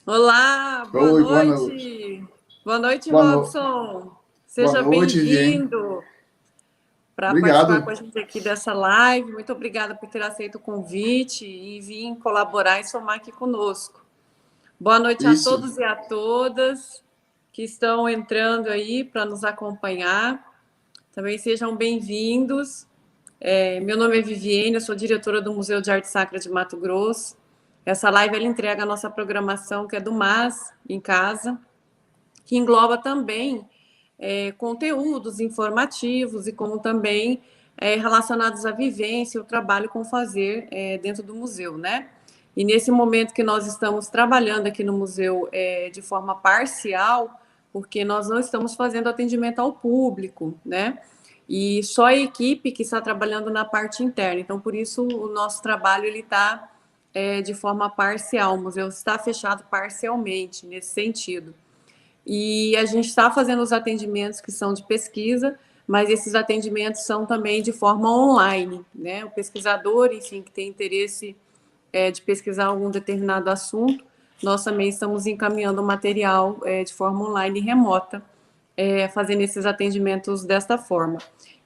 Olá, boa Oi, boa noite. noite. Boa noite, Boa, no... Robson. boa Seja noite, Viviane. bem-vindo para participar com Obrigado. a gente aqui dessa live. Muito obrigada por ter aceito o convite e vir colaborar e somar aqui conosco. Boa noite a Isso. todos e a todas que estão entrando aí para nos acompanhar. Também sejam bem-vindos. Meu nome é Viviane, eu sou diretora do Museu de Arte Sacra de Mato Grosso. Essa live ela entrega a nossa programação, que é do MAS, em casa, que engloba também conteúdos informativos e como também relacionados à vivência e o trabalho com fazer dentro do museu, né? E nesse momento que nós estamos trabalhando aqui no museu de forma parcial, porque nós não estamos fazendo atendimento ao público, né? E só a equipe que está trabalhando na parte interna. Então, por isso, o nosso trabalho ele está de forma parcial. O museu está fechado parcialmente nesse sentido. E a gente está fazendo os atendimentos que são de pesquisa, mas esses atendimentos são também de forma online, né? O pesquisador, enfim, que tem interesse de pesquisar algum determinado assunto, nós também estamos encaminhando o material de forma online e remota, fazendo esses atendimentos desta forma.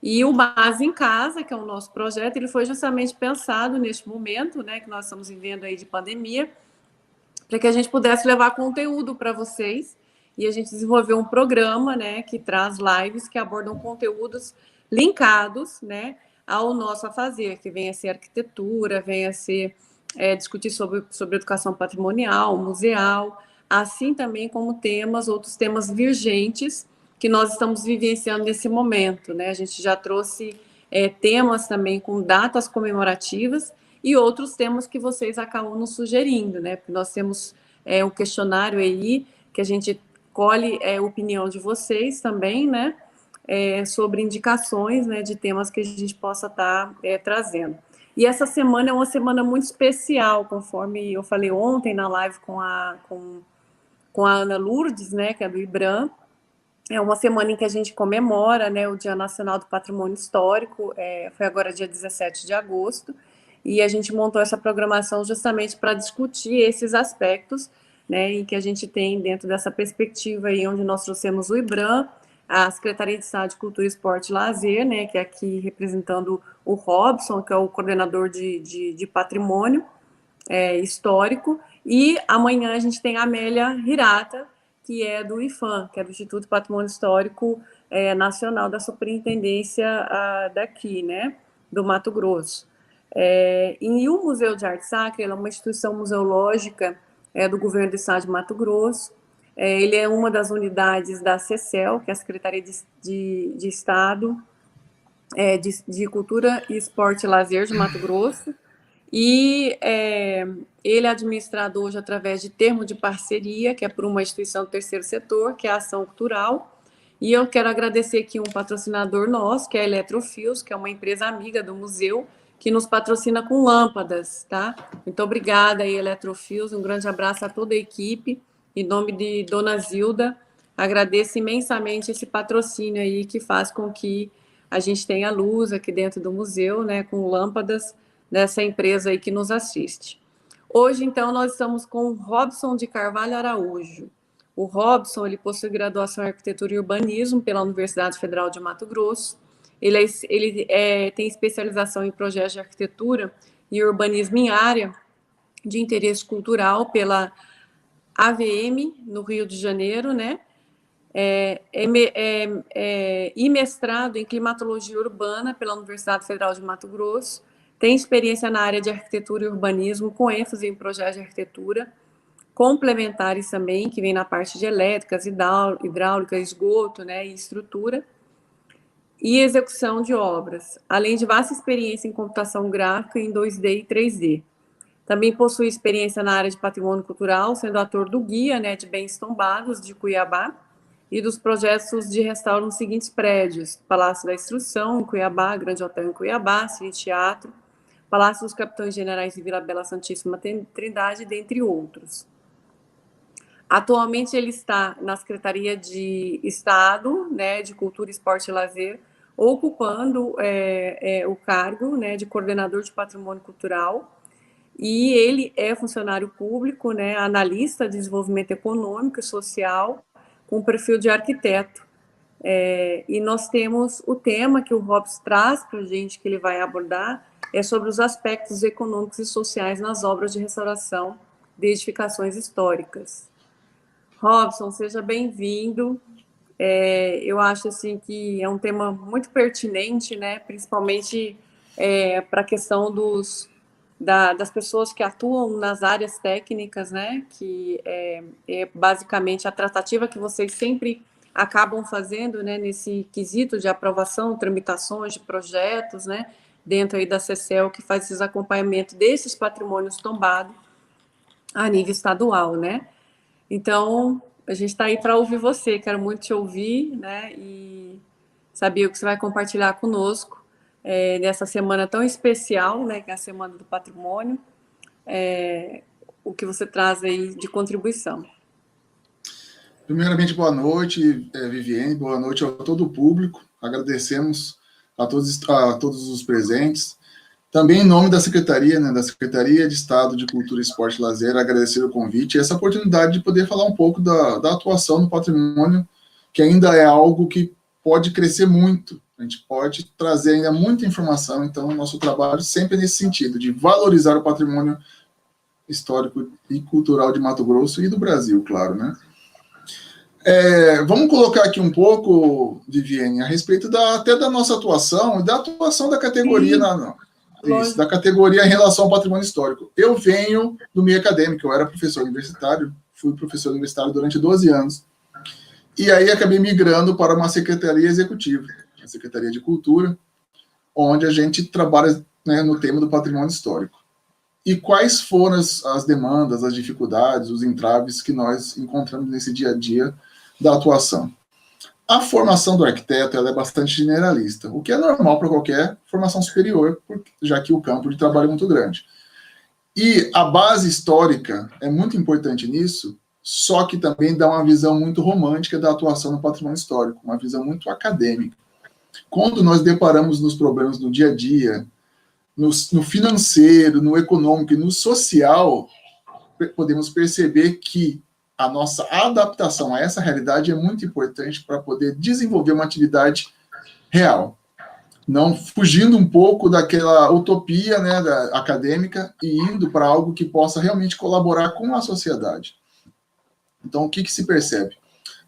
E o Base em Casa, que é o nosso projeto, ele foi justamente pensado neste momento, né, que nós estamos vivendo aí de pandemia, para que a gente pudesse levar conteúdo para vocês. E a gente desenvolveu um programa, né, que traz lives que abordam conteúdos linkados, né, ao nosso afazer, que venha a ser arquitetura, venha a ser discutir sobre educação patrimonial, museal, assim também como temas, outros temas virgentes que nós estamos vivenciando nesse momento, né? A gente já trouxe temas também com datas comemorativas e outros temas que vocês acabam nos sugerindo, né? Porque nós temos um questionário aí que a gente colhe a opinião de vocês também, né? Sobre indicações, né, de temas que a gente possa estar trazendo. E essa semana é uma semana muito especial, conforme eu falei ontem na live com a Ana Lourdes, né, que é do IBRAM. É uma semana em que a gente comemora, né, o Dia Nacional do Patrimônio Histórico, foi agora dia 17 de agosto, e a gente montou essa programação justamente para discutir esses aspectos, né, em que a gente tem dentro dessa perspectiva aí, onde nós trouxemos o IBRAM, a Secretaria de Estado de Cultura, Esporte e Lazer, né, que é aqui representando o Robson, que é o coordenador de patrimônio, histórico, e amanhã a gente tem a Amélia Hirata, que é do IFAM, que é do Instituto Patrimônio Histórico Nacional da Superintendência daqui, né, do Mato Grosso. E o Museu de Arte Sacra é uma instituição museológica do governo do estado de Mato Grosso. Ele é uma das unidades da CECEL, que é a Secretaria de Estado de Cultura, Esporte e Lazer de Mato Grosso. E ele é administrado hoje através de termo de parceria, que é por uma instituição do terceiro setor, que é a Ação Cultural. E eu quero agradecer aqui um patrocinador nosso, que é a Eletrofios, que é uma empresa amiga do museu, que nos patrocina com lâmpadas, tá? Muito obrigada aí, Eletrofios. Um grande abraço a toda a equipe. Em nome de Dona Zilda, agradeço imensamente esse patrocínio aí que faz com que a gente tenha luz aqui dentro do museu, né, com lâmpadas dessa empresa aí que nos assiste. Hoje, então, nós estamos com o Robson de Carvalho Araújo. O Robson, ele possui graduação em Arquitetura e Urbanismo pela Universidade Federal de Mato Grosso. Ele tem especialização em projetos de arquitetura e urbanismo em área de interesse cultural pela AVM, no Rio de Janeiro, né? E mestrado em climatologia urbana pela Universidade Federal de Mato Grosso. Tem experiência na área de arquitetura e urbanismo, com ênfase em projetos de arquitetura, complementares também, que vem na parte de elétricas, hidráulica, esgoto, né, e estrutura, e execução de obras, além de vasta experiência em computação gráfica em 2D e 3D. Também possui experiência na área de patrimônio cultural, sendo ator do Guia, né, de Bens Tombados, de Cuiabá, e dos projetos de restauro nos seguintes prédios: Palácio da Instrução, em Cuiabá, Grande Hotel em Cuiabá, Cine Teatro, Palácio dos Capitães Generais de Vila Bela Santíssima Trindade, dentre outros. Atualmente ele está na Secretaria de Estado, né, de Cultura, Esporte e Lazer, ocupando o cargo, né, de coordenador de patrimônio cultural, e ele é funcionário público, né, analista de desenvolvimento econômico e social, com perfil de arquiteto. E nós temos o tema que o Robson traz para a gente, que ele vai abordar, é sobre os aspectos econômicos e sociais nas obras de restauração de edificações históricas. Robson, seja bem-vindo. Eu acho assim que é um tema muito pertinente, né? Principalmente para a questão das pessoas que atuam nas áreas técnicas, né? Que é basicamente a tratativa que vocês sempre acabam fazendo, né? Nesse quesito de aprovação, tramitações de projetos, né? Dentro aí da CECEL, que faz esses acompanhamentos desses patrimônios tombados a nível estadual, né? Então, a gente está aí para ouvir você, quero muito te ouvir, né? E saber o que você vai compartilhar conosco nessa semana tão especial, né? Que é a Semana do Patrimônio, o que você traz aí de contribuição. Primeiramente, boa noite, Viviane, boa noite a todo o público. Agradecemos a todos os presentes. Também, em nome da Secretaria, né, da Secretaria de Estado de Cultura, Esporte e Lazer, agradecer o convite e essa oportunidade de poder falar um pouco da atuação no patrimônio, que ainda é algo que pode crescer muito. A gente pode trazer ainda muita informação, então, o nosso trabalho sempre é nesse sentido, de valorizar o patrimônio histórico e cultural de Mato Grosso e do Brasil, claro, né? Vamos colocar aqui um pouco, Viviane, a respeito até da nossa atuação e da atuação da categoria da categoria em relação ao patrimônio histórico. Eu venho do meio acadêmico, eu era professor universitário, fui professor universitário durante 12 anos, e aí acabei migrando para uma secretaria executiva, a Secretaria de Cultura, onde a gente trabalha, né, no tema do patrimônio histórico. E quais foram as demandas, as dificuldades, os entraves que nós encontramos nesse dia a dia da atuação? A formação do arquiteto ela é bastante generalista, o que é normal para qualquer formação superior, já que o campo de trabalho é muito grande. E a base histórica é muito importante nisso, só que também dá uma visão muito romântica da atuação no patrimônio histórico, uma visão muito acadêmica. Quando nós deparamos nos problemas do dia a dia, no financeiro, no econômico e no social, podemos perceber que a nossa adaptação a essa realidade é muito importante para poder desenvolver uma atividade real. Não fugindo um pouco daquela utopia, né, acadêmica e indo para algo que possa realmente colaborar com a sociedade. Então, o que se percebe?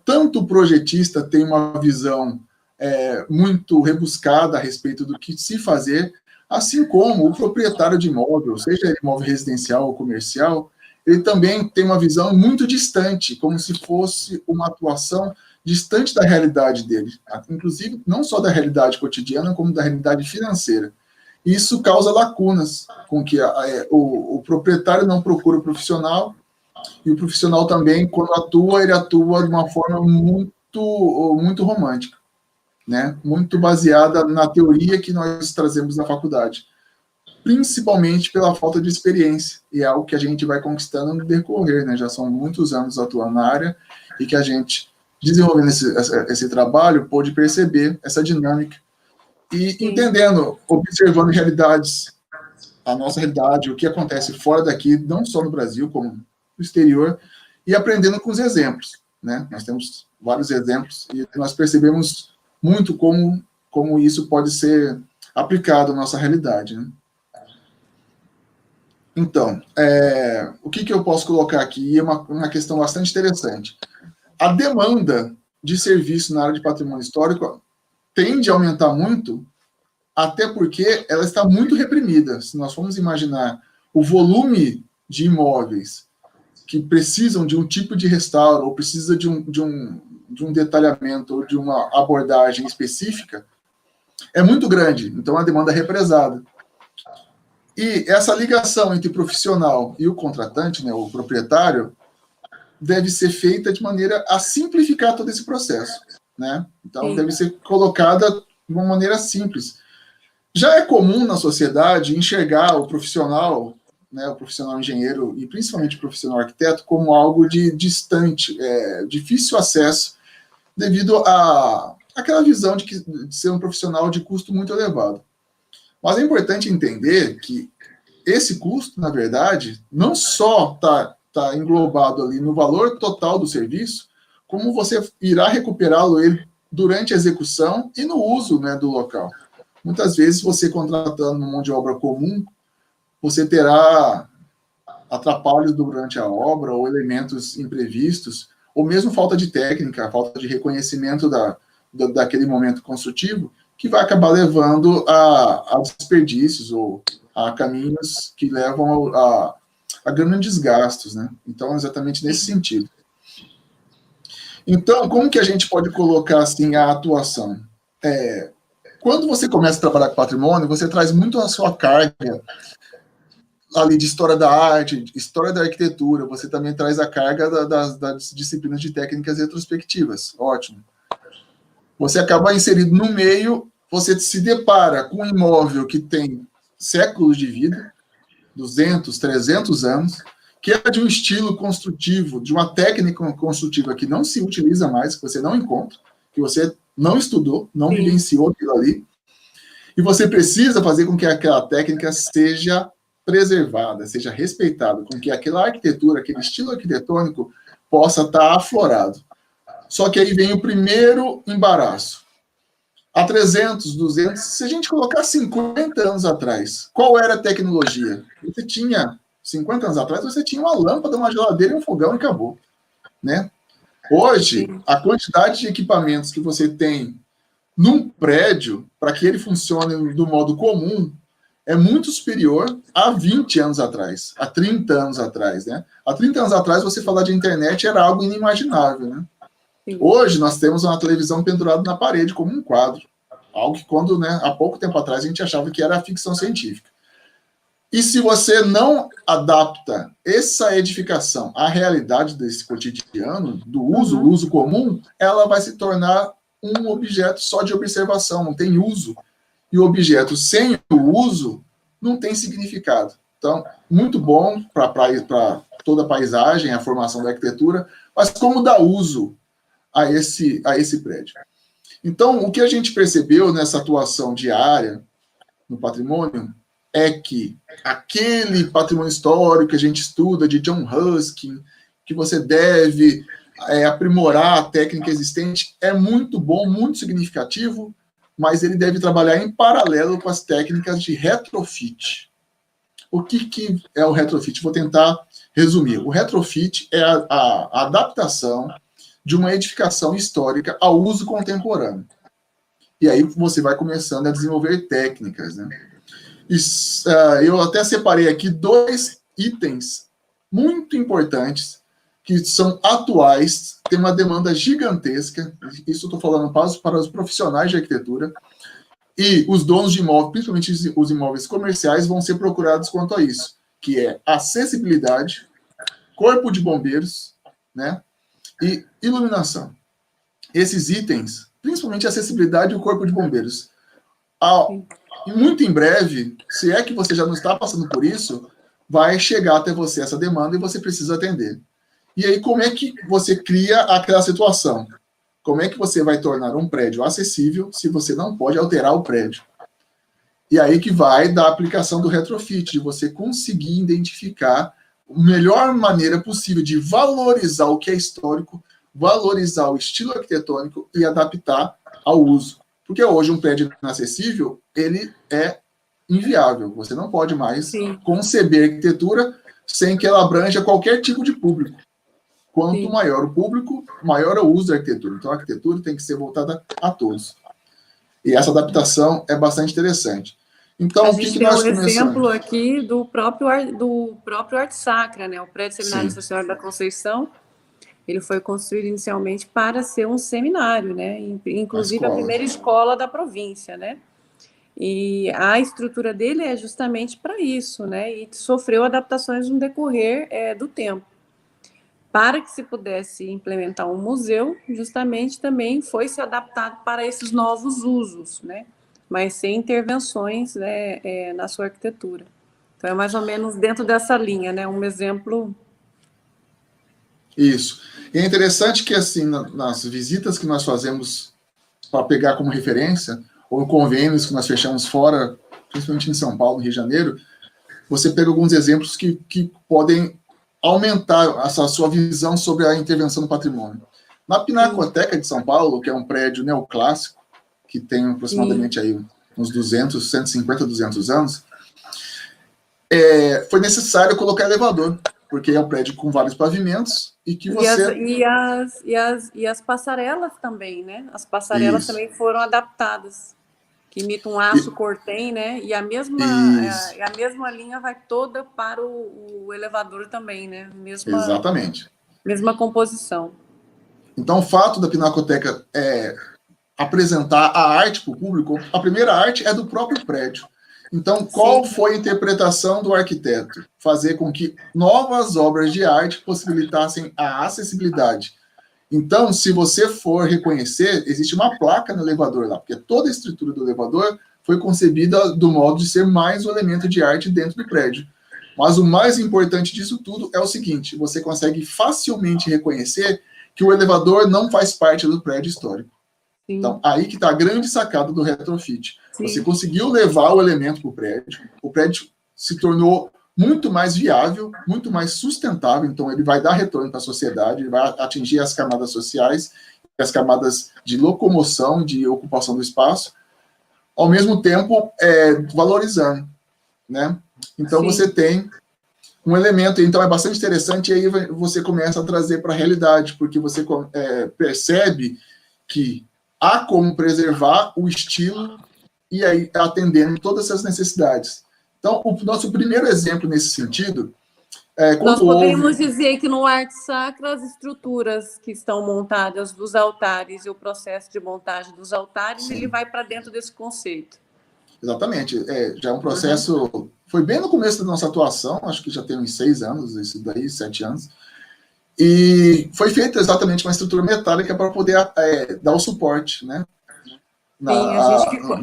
Tanto o projetista tem uma visão muito rebuscada a respeito do que se fazer, assim como o proprietário de imóvel, seja ele imóvel residencial ou comercial, ele também tem uma visão muito distante, como se fosse uma atuação distante da realidade dele, inclusive não só da realidade cotidiana, como da realidade financeira. Isso causa lacunas, com que o proprietário não procura o profissional, e o profissional também, quando atua, ele atua de uma forma muito romântica, né? Muito baseada na teoria que nós trazemos na faculdade, principalmente pela falta de experiência, e é algo que a gente vai conquistando no decorrer, né? Já são muitos anos atuando na área, e que a gente, desenvolvendo esse trabalho, pôde perceber essa dinâmica, e entendendo, observando realidades, a nossa realidade, o que acontece fora daqui, não só no Brasil, como no exterior, e aprendendo com os exemplos, né? Nós temos vários exemplos, e nós percebemos muito como isso pode ser aplicado à nossa realidade, né? Então, o que eu posso colocar aqui é uma questão bastante interessante. A demanda de serviço na área de patrimônio histórico tende a aumentar muito, até porque ela está muito reprimida. Se nós formos imaginar o volume de imóveis que precisam de um tipo de restauro, ou precisa de um detalhamento, ou de uma abordagem específica, é muito grande. Então, a demanda é represada. E essa ligação entre o profissional e o contratante, né, o proprietário, deve ser feita de maneira a simplificar todo esse processo, né? Então, deve ser colocada de uma maneira simples. Já é comum na sociedade enxergar o profissional, né, o profissional engenheiro e principalmente o profissional arquiteto como algo de distante, difícil acesso, devido àquela visão de ser um profissional de custo muito elevado. Mas é importante entender que esse custo, na verdade, não só está englobado ali no valor total do serviço, como você irá recuperá-lo ele durante a execução e no uso, né, do local. Muitas vezes, você contratando uma mão de obra comum, você terá atrapalhos durante a obra, ou elementos imprevistos, ou mesmo falta de técnica, falta de reconhecimento daquele momento construtivo, que vai acabar levando a desperdícios ou a caminhos que levam a grandes gastos, né? Então, exatamente nesse sentido. Então, como que a gente pode colocar assim a atuação? Quando você começa a trabalhar com patrimônio, você traz muito a sua carga ali de história da arte, história da arquitetura, você também traz a carga das disciplinas de técnicas retrospectivas. Ótimo. Você acaba inserido no meio, você se depara com um imóvel que tem séculos de vida, 200, 300 anos, que é de um estilo construtivo, de uma técnica construtiva que não se utiliza mais, que você não encontra, que você não estudou, não vivenciou aquilo ali, e você precisa fazer com que aquela técnica seja preservada, seja respeitada, com que aquela arquitetura, aquele estilo arquitetônico possa estar aflorado. Só que aí vem o primeiro embaraço. Há 300, 200, se a gente colocar 50 anos atrás, qual era a tecnologia? Você tinha, 50 anos atrás, você tinha uma lâmpada, uma geladeira e um fogão e acabou, né? Hoje, a quantidade de equipamentos que você tem num prédio, para que ele funcione do modo comum, é muito superior a 20 anos atrás, a 30 anos atrás, né? Há 30 anos atrás, você falar de internet era algo inimaginável, né? Hoje, nós temos uma televisão pendurada na parede, como um quadro. Algo que, quando, né, há pouco tempo atrás, a gente achava que era ficção científica. E se você não adapta essa edificação à realidade desse cotidiano, do uso comum, ela vai se tornar um objeto só de observação, não tem uso. E o objeto sem o uso não tem significado. Então, muito bom para toda a paisagem, a formação da arquitetura, mas como dar uso a esse prédio? Então, o que a gente percebeu nessa atuação diária no patrimônio é que aquele patrimônio histórico que a gente estuda de John Ruskin, que você deve aprimorar a técnica existente, é muito bom, muito significativo, mas ele deve trabalhar em paralelo com as técnicas de retrofit. O que é o retrofit? Vou tentar resumir. O retrofit é a adaptação de uma edificação histórica ao uso contemporâneo. E aí você vai começando a desenvolver técnicas, né? Eu até separei aqui 2 itens muito importantes que são atuais, tem uma demanda gigantesca, isso eu estou falando para os profissionais de arquitetura, e os donos de imóveis, principalmente os imóveis comerciais, vão ser procurados quanto a isso, que é acessibilidade, corpo de bombeiros, né, e iluminação. Esses itens, principalmente a acessibilidade e o corpo de bombeiros, muito em breve, se é que você já não está passando por isso, vai chegar até você essa demanda e você precisa atender. E aí, como é que você cria aquela situação? Como é que você vai tornar um prédio acessível se você não pode alterar o prédio? E aí que vai da aplicação do retrofit, de você conseguir identificar a melhor maneira possível de valorizar o que é histórico, valorizar o estilo arquitetônico e adaptar ao uso. Porque hoje um prédio inacessível, ele é inviável. Você não pode mais conceber arquitetura sem que ela abranja qualquer tipo de público. Quanto maior o público, maior é o uso da arquitetura. Então, a arquitetura tem que ser voltada a todos. E essa adaptação é bastante interessante. Então, o que nós começamos? A gente tem um exemplo aqui do próprio Arte Sacra, né? O prédio seminário Nossa Senhora da Conceição, ele foi construído inicialmente para ser um seminário, né? Inclusive a primeira escola da província, né? E a estrutura dele é justamente para isso, né? E sofreu adaptações no decorrer do tempo. Para que se pudesse implementar um museu, justamente também foi se adaptado para esses novos usos, né? Mas sem intervenções, né, na sua arquitetura. Então, é mais ou menos dentro dessa linha, né? Um exemplo. Isso. E é interessante que, assim, nas visitas que nós fazemos para pegar como referência, ou convênios que nós fechamos fora, principalmente em São Paulo, no Rio de Janeiro, você pega alguns exemplos que podem aumentar essa sua visão sobre a intervenção no patrimônio. Na Pinacoteca de São Paulo, que é um prédio neoclássico, que tem aproximadamente aí uns 150, 200 anos, foi necessário colocar elevador, porque é um prédio com vários pavimentos e que você... E as passarelas também, né? As passarelas também foram adaptadas, que imitam um aço cortem, né? E a mesma linha vai toda para o elevador também, né? Exatamente. Mesma composição. Então, o fato da Pinacoteca apresentar a arte para o público, a primeira arte é do próprio prédio. Então, qual foi a interpretação do arquiteto? Fazer com que novas obras de arte possibilitassem a acessibilidade. Então, se você for reconhecer, existe uma placa no elevador lá, porque toda a estrutura do elevador foi concebida do modo de ser mais um elemento de arte dentro do prédio. Mas o mais importante disso tudo é o seguinte, você consegue facilmente reconhecer que o elevador não faz parte do prédio histórico. Sim. Então, aí que está a grande sacada do retrofit. Sim. Você conseguiu levar o elemento para o prédio se tornou muito mais viável, muito mais sustentável, então ele vai dar retorno para a sociedade, ele vai atingir as camadas sociais, as camadas de locomoção, de ocupação do espaço, ao mesmo tempo valorizando, né? Então, sim, você tem um elemento, então é bastante interessante, e aí você começa a trazer para a realidade, porque você percebe que há como preservar o estilo e aí atendendo todas essas necessidades. Então, o nosso primeiro exemplo nesse sentido nós podemos dizer que no Arte Sacra as estruturas que estão montadas dos altares e o processo de montagem dos altares, sim, ele vai para dentro desse conceito. Exatamente. Já é um processo... Foi bem no começo da nossa atuação, acho que já tem uns 6 anos, isso daí, 7 anos. E foi feita exatamente uma estrutura metálica para poder dar o suporte, né? Sim, a gente ficou...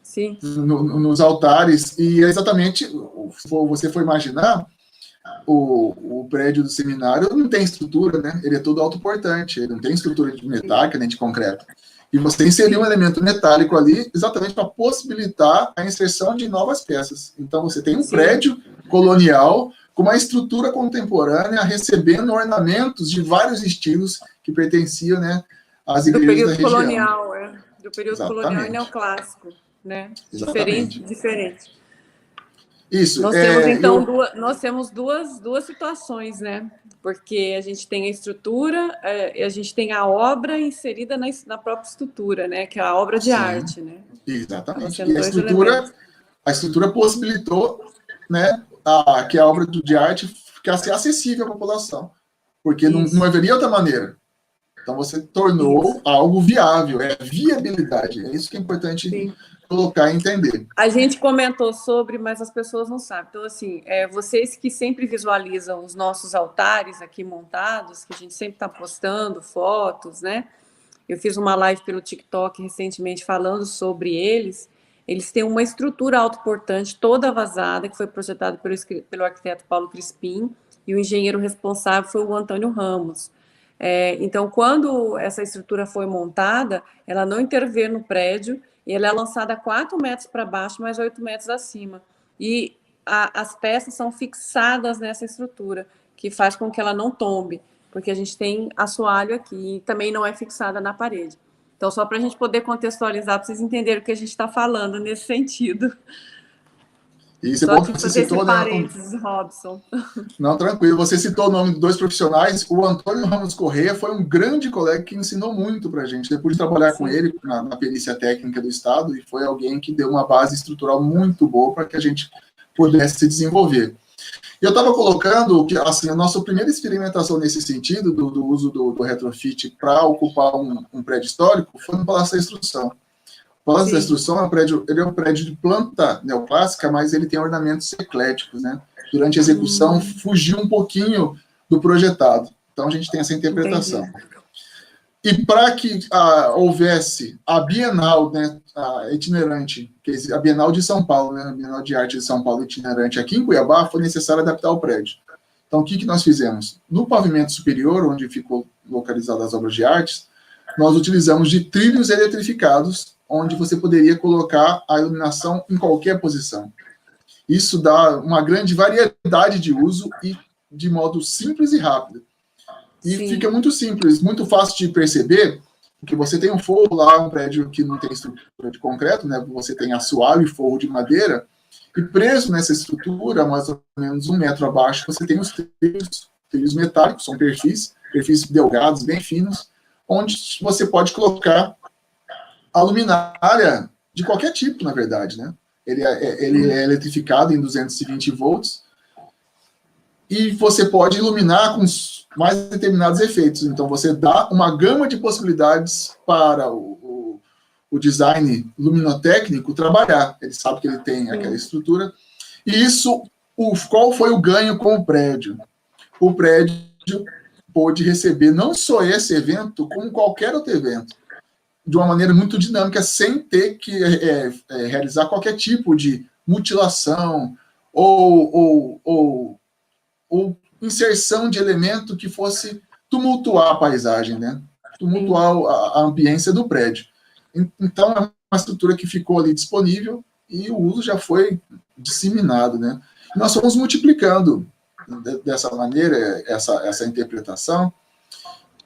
Sim. Nos altares, e exatamente, se você for imaginar, o prédio do seminário não tem estrutura, né? Ele é todo autoportante, ele não tem estrutura de metálica nem de concreto. E você inseriu um elemento metálico ali exatamente para possibilitar a inserção de novas peças. Então, você tem um, sim, prédio colonial com uma estrutura contemporânea recebendo ornamentos de vários estilos que pertenciam, né, às igrejas da região. Do período exatamente. Colonial e neoclássico, né? Exatamente. Diferente. Isso. Nós temos, então, nós temos duas situações, né? Porque a gente tem a estrutura e a gente tem a obra inserida na própria estrutura, né? Que é a obra de, sim, arte, né? Exatamente. E a estrutura possibilitou, né, que a obra de arte ficasse acessível à população. Porque não haveria outra maneira. Então, você tornou algo viável, viabilidade. É isso que é importante, sim, colocar e entender. A gente comentou sobre, mas as pessoas não sabem. Então, assim, vocês que sempre visualizam os nossos altares aqui montados, que a gente sempre está postando fotos, né? Eu fiz uma live pelo TikTok recentemente falando sobre eles. Eles têm uma estrutura autoportante toda vazada, que foi projetada pelo arquiteto Paulo Crispim, e o engenheiro responsável foi o Antônio Ramos. Então, quando essa estrutura foi montada, ela não interveio no prédio, e ela é lançada 4 metros para baixo, mais 8 metros acima. E as peças são fixadas nessa estrutura, que faz com que ela não tombe, porque a gente tem assoalho aqui, e também não é fixada na parede. Então, só para a gente poder contextualizar, para vocês entenderem o que a gente está falando nesse sentido. Isso é bom que você citou, né? Robson. Não, tranquilo. Você citou o nome de 2 profissionais. O Antônio Ramos Corrêa foi um grande colega que ensinou muito para a gente. Depois de trabalhar, sim, com ele na perícia técnica do Estado, e foi alguém que deu uma base estrutural muito boa para que a gente pudesse se desenvolver. E eu estava colocando que, assim, a nossa primeira experimentação nesse sentido, do uso do retrofit para ocupar um prédio histórico, foi no Palácio da Instrução. O Palácio, sim, da Instrução é um prédio de planta neoclássica, mas ele tem ornamentos ecléticos, né? Durante a execução, fugiu um pouquinho do projetado. Então, a gente tem essa interpretação. Entendi. E para que houvesse a Bienal, né, a itinerante, a Bienal de São Paulo, né, a Bienal de Arte de São Paulo itinerante aqui em Cuiabá, foi necessário adaptar o prédio. Então, o que nós fizemos? No pavimento superior, onde ficou localizadas as obras de artes, nós utilizamos de trilhos eletrificados, onde você poderia colocar a iluminação em qualquer posição. Isso dá uma grande variedade de uso e de modo simples e rápido. E Sim. fica muito simples, muito fácil de perceber, porque você tem um forro lá, um prédio que não tem estrutura de concreto, né? Você tem assoalho e forro de madeira, e preso nessa estrutura, mais ou menos 1 metro abaixo, você tem os trilhos metálicos, são perfis delgados, bem finos, onde você pode colocar a luminária de qualquer tipo, na verdade, né? Ele é eletrificado em 220 volts, e você pode iluminar com mais determinados efeitos. Então, você dá uma gama de possibilidades para o design luminotécnico trabalhar. Ele sabe que ele tem aquela estrutura. E isso, qual foi o ganho com o prédio? O prédio pôde receber não só esse evento, como qualquer outro evento, de uma maneira muito dinâmica, sem ter que realizar qualquer tipo de mutilação ou inserção de elemento que fosse tumultuar a paisagem, né? Tumultuar a ambiência do prédio. Então, é uma estrutura que ficou ali disponível e o uso já foi disseminado, né? Nós fomos multiplicando dessa maneira essa interpretação,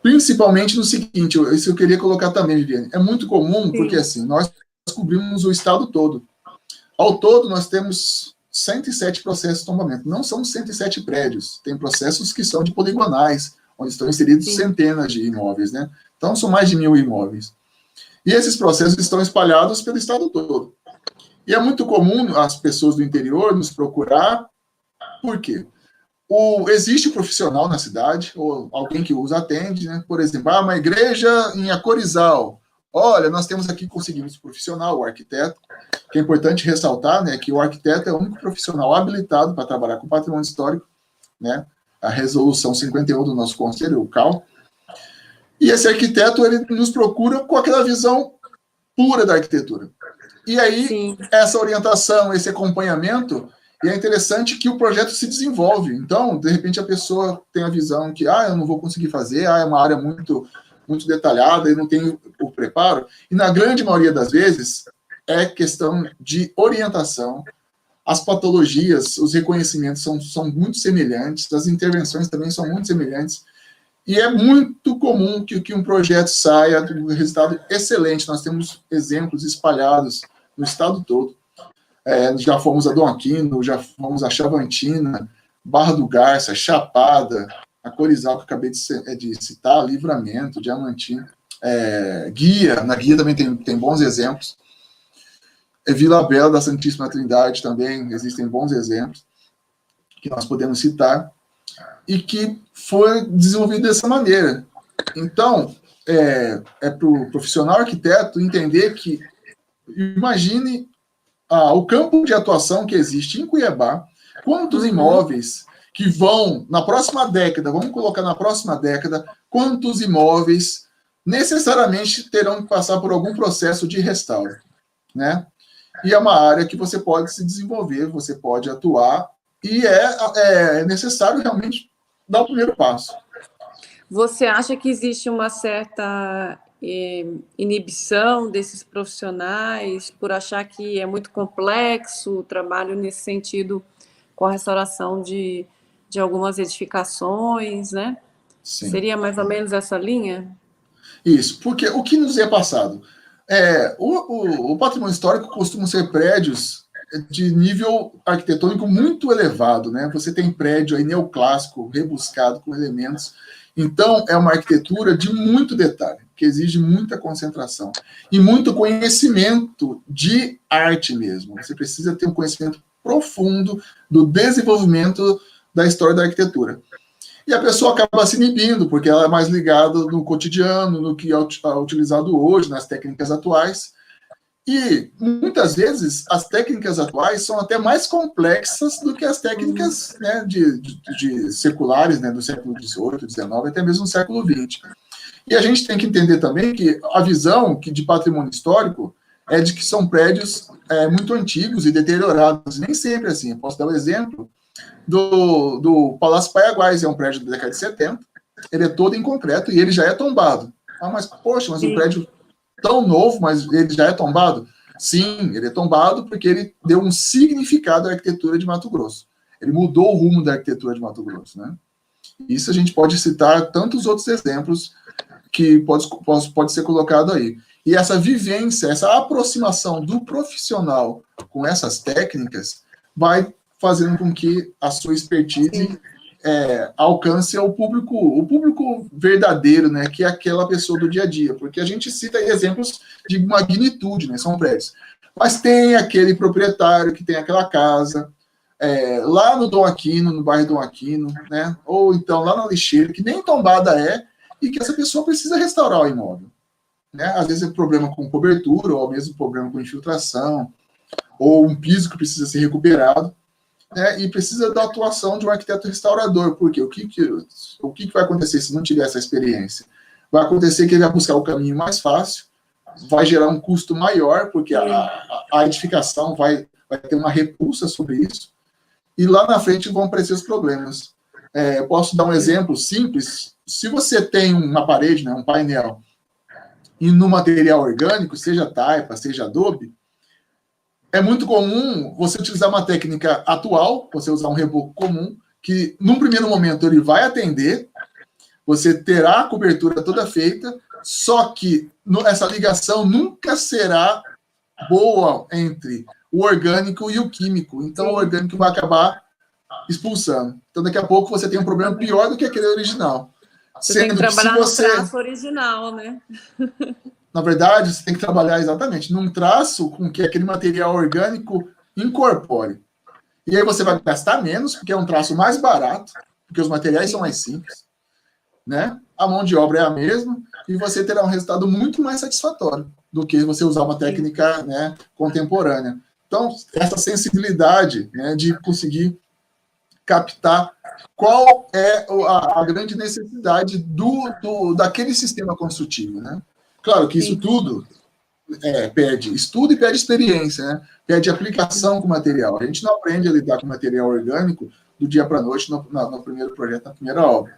principalmente no seguinte, isso eu queria colocar também, Viviane, é muito comum, porque assim, nós cobrimos o estado todo. Ao todo, nós temos 107 processos de tombamento. Não são 107 prédios. Tem processos que são de poligonais, onde estão inseridos centenas de imóveis, né? Então, são mais de 1.000 imóveis. E esses processos estão espalhados pelo estado todo. E é muito comum as pessoas do interior nos procurar. Por quê? Existe um profissional na cidade, ou alguém que os atende, né? Por exemplo, uma igreja em Acorizal. Olha, nós temos aqui, conseguimos um profissional, o arquiteto, que é importante ressaltar, né, que o arquiteto é o único profissional habilitado para trabalhar com patrimônio histórico, né, a resolução 51 do nosso conselho, o CAL, e esse arquiteto, ele nos procura com aquela visão pura da arquitetura. E aí, essa orientação, esse acompanhamento, e é interessante que o projeto se desenvolve. Então, de repente, a pessoa tem a visão que, eu não vou conseguir fazer, é uma área muito detalhada e não tem o preparo. E na grande maioria das vezes, é questão de orientação. As patologias, os reconhecimentos são muito semelhantes, as intervenções também são muito semelhantes. E é muito comum que um projeto saia com um resultado excelente. Nós temos exemplos espalhados no estado todo. Já fomos a Dom Aquino, já fomos a Chavantina, Barra do Garça, Chapada, a Corizal, que eu acabei de citar, Livramento, Diamantina, Guia, na Guia também tem bons exemplos. Vila Bela da Santíssima Trindade também, existem bons exemplos que nós podemos citar, e que foi desenvolvido dessa maneira. Então, para o profissional arquiteto entender que, imagine o campo de atuação que existe em Cuiabá, quantos imóveis que vão, na próxima década, vamos colocar na próxima década, quantos imóveis necessariamente terão que passar por algum processo de restauro, né? E é uma área que você pode se desenvolver, você pode atuar, e é necessário realmente dar o primeiro passo. Você acha que existe uma certa inibição desses profissionais por achar que é muito complexo o trabalho nesse sentido com a restauração de algumas edificações, né? Sim. Seria mais ou menos essa linha? Isso, porque o que nos é passado? O patrimônio histórico costuma ser prédios de nível arquitetônico muito elevado, né? Você tem prédio aí neoclássico, rebuscado, com elementos. Então, é uma arquitetura de muito detalhe, que exige muita concentração e muito conhecimento de arte mesmo. Você precisa ter um conhecimento profundo do desenvolvimento da história da arquitetura. E a pessoa acaba se inibindo, porque ela é mais ligada no cotidiano, no que é utilizado hoje, nas técnicas atuais. E, muitas vezes, as técnicas atuais são até mais complexas do que as técnicas, né, de seculares, né, do século XVIII, XIX, até mesmo do século XX. E a gente tem que entender também que a visão de patrimônio histórico é de que são prédios muito antigos e deteriorados. Nem sempre assim. Eu posso dar um exemplo do Palácio Paiaguás, é um prédio da década de 70, ele é todo em concreto e ele já é tombado. Mas, poxa, mas um prédio tão novo, mas ele já é tombado? Sim, ele é tombado porque ele deu um significado à arquitetura de Mato Grosso. Ele mudou o rumo da arquitetura de Mato Grosso, né? Isso a gente pode citar tantos outros exemplos que pode ser colocado aí. E essa vivência, essa aproximação do profissional com essas técnicas vai fazendo com que a sua expertise alcance o público verdadeiro, né, que é aquela pessoa do dia a dia, porque a gente cita aí exemplos de magnitude, né, são prédios, mas tem aquele proprietário que tem aquela casa, lá no Dom Aquino, no bairro Dom Aquino, né, ou então lá na Lixeira, que nem tombada e que essa pessoa precisa restaurar o imóvel, né, às vezes é problema com cobertura, ou mesmo problema com infiltração, ou um piso que precisa ser recuperado, e precisa da atuação de um arquiteto restaurador, porque o que vai acontecer se não tiver essa experiência? Vai acontecer que ele vai buscar o caminho mais fácil, vai gerar um custo maior, porque a edificação vai ter uma repulsa sobre isso, e lá na frente vão aparecer os problemas. Posso dar um exemplo simples? Se você tem uma parede, né, um painel, e no material orgânico, seja taipa, seja adobe, é muito comum você utilizar uma técnica atual, você usar um reboco comum, que num primeiro momento ele vai atender, você terá a cobertura toda feita, só que essa ligação nunca será boa entre o orgânico e o químico. Então o orgânico vai acabar expulsando. Então daqui a pouco você tem um problema pior do que aquele original. Você tem que trabalhar no traço original, né? Na verdade, você tem que trabalhar exatamente num traço com que aquele material orgânico incorpore. E aí você vai gastar menos, porque é um traço mais barato, porque os materiais são mais simples, né? A mão de obra é a mesma, e você terá um resultado muito mais satisfatório do que você usar uma técnica, né, contemporânea. Então, essa sensibilidade, né, de conseguir captar qual é a grande necessidade daquele sistema construtivo, né? Claro que isso tudo pede estudo e pede experiência, né? Pede aplicação com material. A gente não aprende a lidar com material orgânico do dia para a noite no primeiro projeto, na primeira obra.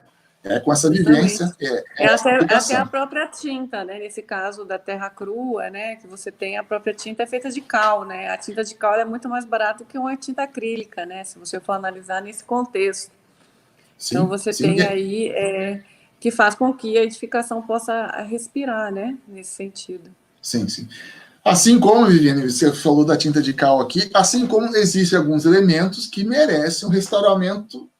Com essa vivência. Até a própria tinta, né? Nesse caso da terra crua, né? Que você tem a própria tinta é feita de cal, né? A tinta de cal é muito mais barata que uma tinta acrílica, né? Se você for analisar nesse contexto. Sim, então você tem aí que faz com que a edificação possa respirar, né? Nesse sentido. Sim, sim. Assim como, Viviane, você falou da tinta de cal aqui, assim como existem alguns elementos que merecem um restauramento,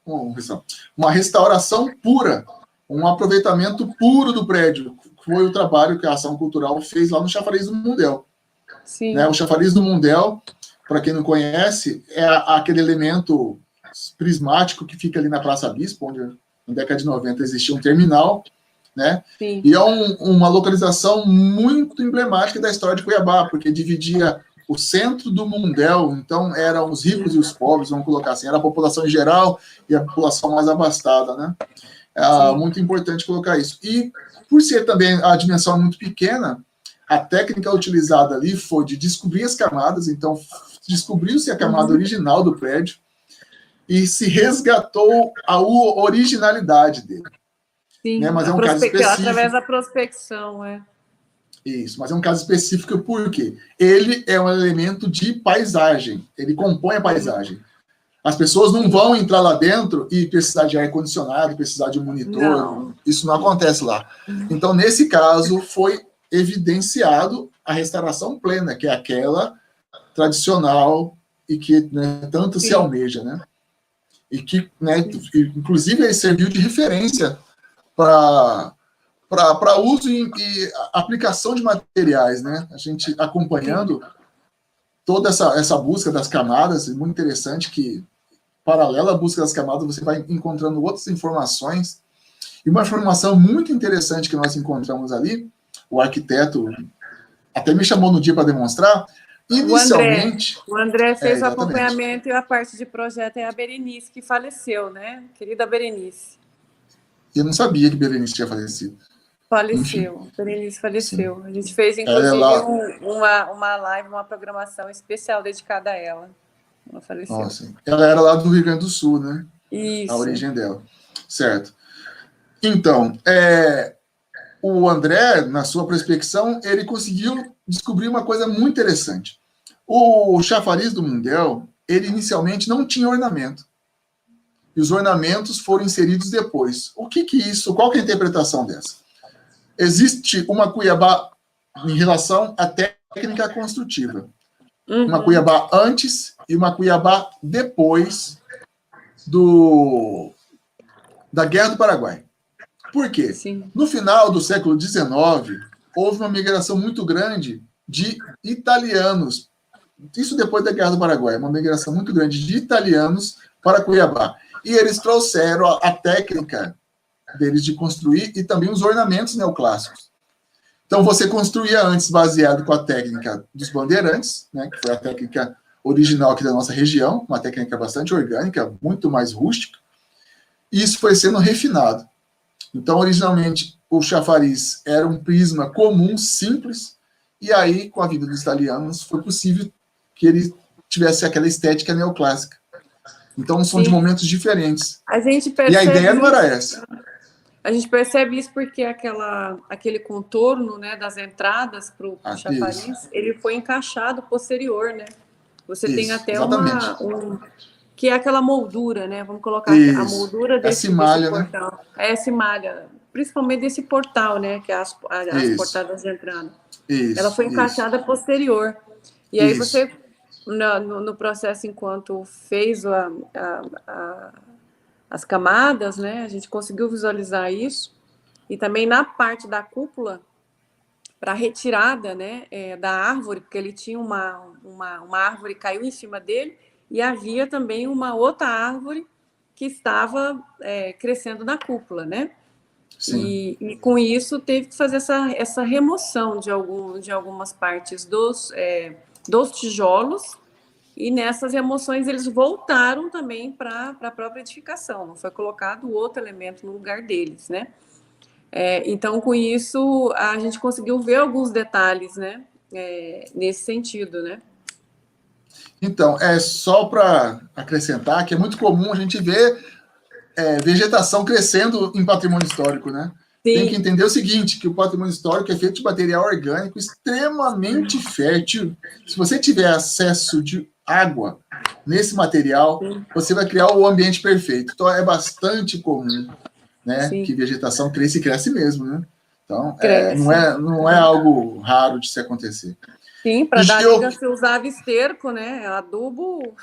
uma restauração pura, um aproveitamento puro do prédio. Foi o trabalho que a Ação Cultural fez lá no Chafariz do Mundel. Sim. Né? O Chafariz do Mundel, para quem não conhece, é aquele elemento prismático que fica ali na Praça Bispo, onde na década de 90 existia um terminal, né? Sim. E é uma localização muito emblemática da história de Cuiabá, porque dividia o centro do Mundel, então eram os ricos e os pobres, vamos colocar assim, era a população em geral e a população mais abastada, né? Muito importante colocar isso. E por ser também a dimensão muito pequena, a técnica utilizada ali foi de descobrir as camadas, então descobriu-se a camada original do prédio e se resgatou a originalidade dele. Sim, né? Mas é um caso específico. Através da prospecção, Isso, mas é um caso específico porque ele é um elemento de paisagem, ele compõe a paisagem. As pessoas não vão entrar lá dentro e precisar de ar-condicionado, precisar de um monitor, não. Isso não acontece lá. Então, nesse caso, foi evidenciado a restauração plena, que é aquela tradicional e que, né, tanto se almeja, né? E que, né, inclusive, ele serviu de referência para uso e aplicação de materiais, né? A gente acompanhando toda essa busca das camadas, é muito interessante que, paralela à busca das camadas, você vai encontrando outras informações. E uma informação muito interessante que nós encontramos ali, o arquiteto até me chamou no dia para demonstrar, inicialmente... O André fez o acompanhamento e a parte de projeto é a Berenice, que faleceu, né? Querida Berenice. Eu não sabia que Berenice tinha falecido. Faleceu, enfim. Berenice faleceu. Sim. A gente fez, inclusive, uma live, uma programação especial dedicada a ela. Ela faleceu. Nossa. Ela era lá do Rio Grande do Sul, né? Isso. A origem dela. Certo. Então, o André, na sua prospecção, ele conseguiu descobri uma coisa muito interessante. O chafariz do Mundel, ele inicialmente não tinha ornamento. E os ornamentos foram inseridos depois. O que isso? Qual que é a interpretação dessa? Existe uma Cuiabá em relação à técnica construtiva. Uma Cuiabá antes e uma Cuiabá depois da Guerra do Paraguai. Por quê? Sim. No final do século XIX, houve uma migração muito grande de italianos. Isso depois da Guerra do Paraguai, uma migração muito grande de italianos para Cuiabá. E eles trouxeram a técnica deles de construir e também os ornamentos neoclássicos. Então, você construía antes baseado com a técnica dos bandeirantes, né, que foi a técnica original aqui da nossa região, uma técnica bastante orgânica, muito mais rústica, e isso foi sendo refinado. Então, originalmente, o chafariz era um prisma comum, simples, e aí, com a vinda dos italianos, foi possível que ele tivesse aquela estética neoclássica. Então, são de momentos diferentes. A gente percebe e a ideia não era essa. A gente percebe isso porque aquele contorno, né, das entradas para o chafariz, isso. Ele foi encaixado posterior, né? Você tem até que é aquela moldura, né? Vamos colocar a moldura desse portal. Né? Essa malha, principalmente desse portal, né? Que é as portadas de entrada. Ela foi encaixada posterior. E aí você, no processo, enquanto fez as camadas, né? A gente conseguiu visualizar isso. E também na parte da cúpula, para a retirada, né, da árvore, porque ele tinha uma árvore que caiu em cima dele, e havia também uma outra árvore que estava crescendo na cúpula, né? Sim. E com isso teve que fazer essa remoção de algumas partes dos tijolos, e nessas remoções eles voltaram também para a própria edificação, não foi colocado outro elemento no lugar deles, né? Então, com isso, a gente conseguiu ver alguns detalhes, né? Nesse sentido, né? Então, só para acrescentar que é muito comum a gente ver vegetação crescendo em patrimônio histórico, né? Sim. Tem que entender o seguinte, que o patrimônio histórico é feito de material orgânico extremamente fértil. Se você tiver acesso de água nesse material, você vai criar o ambiente perfeito. Então, é bastante comum, né, que vegetação cresça e cresce mesmo, né? Então, não é algo raro de se acontecer. Sim, para dar liga se usava esterco, né? Adubo.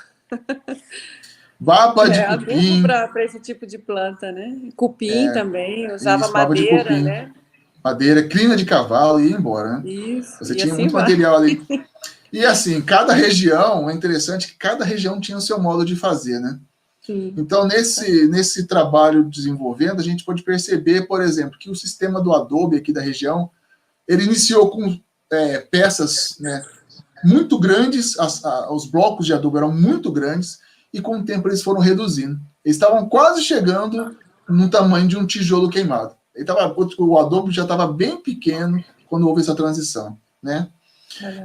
Baba de cupim. Adubo para esse tipo de planta, né? Cupim também, usava madeira, cupim, né? Madeira, crina de cavalo e ia embora, né? Isso. Você tinha muito material ali. E assim, cada região, é interessante que cada região tinha o seu modo de fazer, né? Sim. Então, nesse trabalho desenvolvendo, a gente pode perceber, por exemplo, que o sistema do adobe aqui da região, ele iniciou com peças, né, muito grandes, os blocos de adobe eram muito grandes, e com o tempo eles foram reduzindo. Eles estavam quase chegando no tamanho de um tijolo queimado. O adobe já estava bem pequeno quando houve essa transição, né?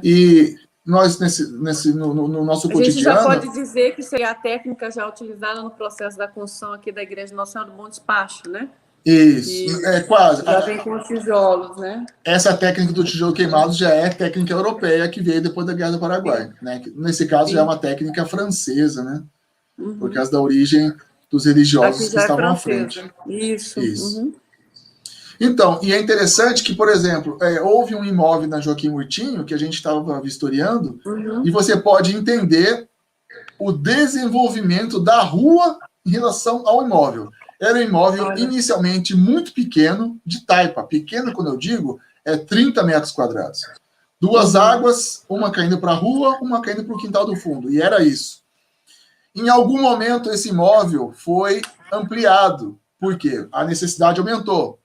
E nós, no nosso cotidiano... A gente já pode dizer que seria a técnica já utilizada no processo da construção aqui da Igreja Nossa Senhora do Bom Despacho, né? Isso, quase. Já vem com os tijolos, né? Essa técnica do tijolo queimado já é técnica europeia que veio depois da Guerra do Paraguai, né? Nesse caso já é uma técnica francesa, né? Por causa da origem dos religiosos que estavam à frente. Isso. Então, e é interessante que, por exemplo, houve um imóvel na Joaquim Murtinho que a gente estava vistoriando, e você pode entender o desenvolvimento da rua em relação ao imóvel. Era um imóvel inicialmente muito pequeno, de taipa. Pequeno, quando eu digo, 30 metros quadrados. 2 águas, uma caindo para a rua, uma caindo para o quintal do fundo. E era isso. Em algum momento, esse imóvel foi ampliado. Por quê? A necessidade aumentou.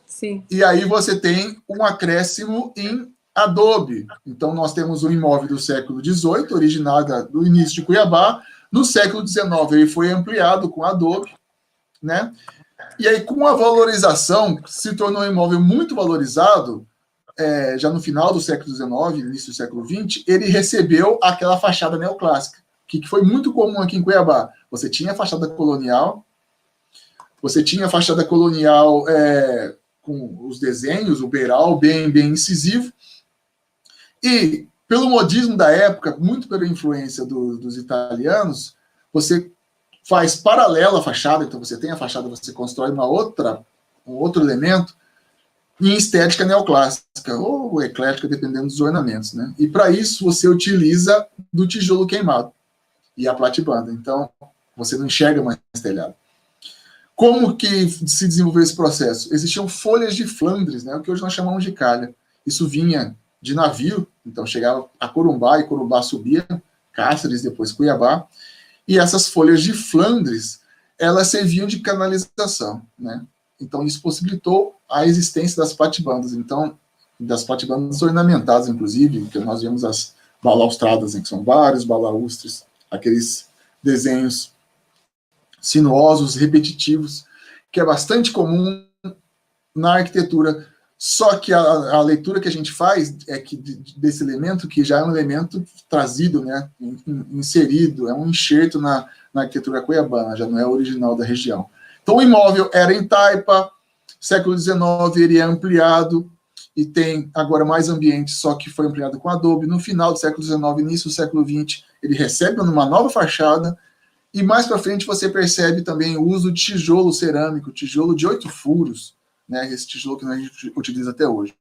Sim. E aí você tem um acréscimo em adobe. Então, nós temos um imóvel do século XVIII, originado do início de Cuiabá. No século XIX, ele foi ampliado com adobe, né? E aí, com a valorização, se tornou um imóvel muito valorizado, já no final do século XIX, início do século XX, ele recebeu aquela fachada neoclássica, que foi muito comum aqui em Cuiabá. Você tinha a fachada colonial, com os desenhos, o beiral bem incisivo, E, pelo modismo da época, muito pela influência dos italianos, você faz paralela à fachada, então você tem a fachada, você constrói um outro elemento, em estética neoclássica, ou eclética, dependendo dos ornamentos, né? E para isso você utiliza do tijolo queimado e a platibanda. Então, você não enxerga mais telhado. Como que se desenvolveu esse processo? Existiam folhas de Flandres, né, o que hoje nós chamamos de calha. Isso vinha de navio, então chegava a Corumbá, e Corumbá subia, Cáceres, depois Cuiabá, e essas folhas de Flandres, elas serviam de canalização, né? Então isso possibilitou a existência das platibandas, então, das platibandas ornamentadas, inclusive, que nós vemos as balaustradas, né, que são vários balaústres, aqueles desenhos sinuosos, repetitivos, que é bastante comum na arquitetura. Só que a leitura que a gente faz é que desse elemento, que já é um elemento trazido, né, inserido, é um enxerto na arquitetura cuiabana, já não é original da região. Então o imóvel era em taipa, século XIX ele é ampliado, e tem agora mais ambiente, só que foi ampliado com adobe. No final do século XIX, início do século XX, ele recebe uma nova fachada, e mais para frente você percebe também o uso de tijolo cerâmico, tijolo de 8 furos, né, esse tijolo que a gente utiliza até hoje.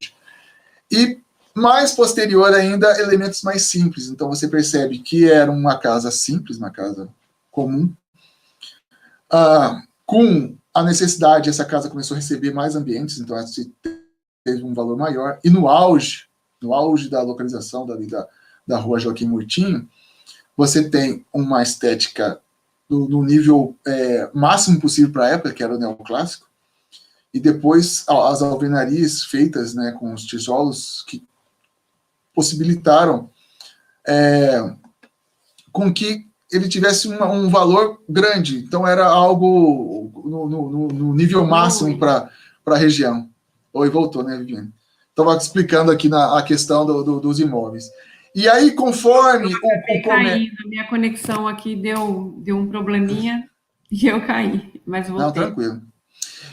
E mais posterior ainda, elementos mais simples. Então você percebe que era uma casa simples, uma casa comum. Com a necessidade, essa casa começou a receber mais ambientes, então ela teve um valor maior. E no auge da localização da rua Joaquim Murtinho, você tem uma estética no nível máximo possível para a época, que era o neoclássico, e depois as alvenarias feitas, né, com os tijolos que possibilitaram com que ele tivesse um valor grande. Então era algo no nível máximo para a região. Oi, voltou, né, Viviane? Estava explicando aqui a questão dos imóveis. E aí, conforme a minha conexão aqui deu um probleminha e eu caí, mas voltei. Não, tranquilo.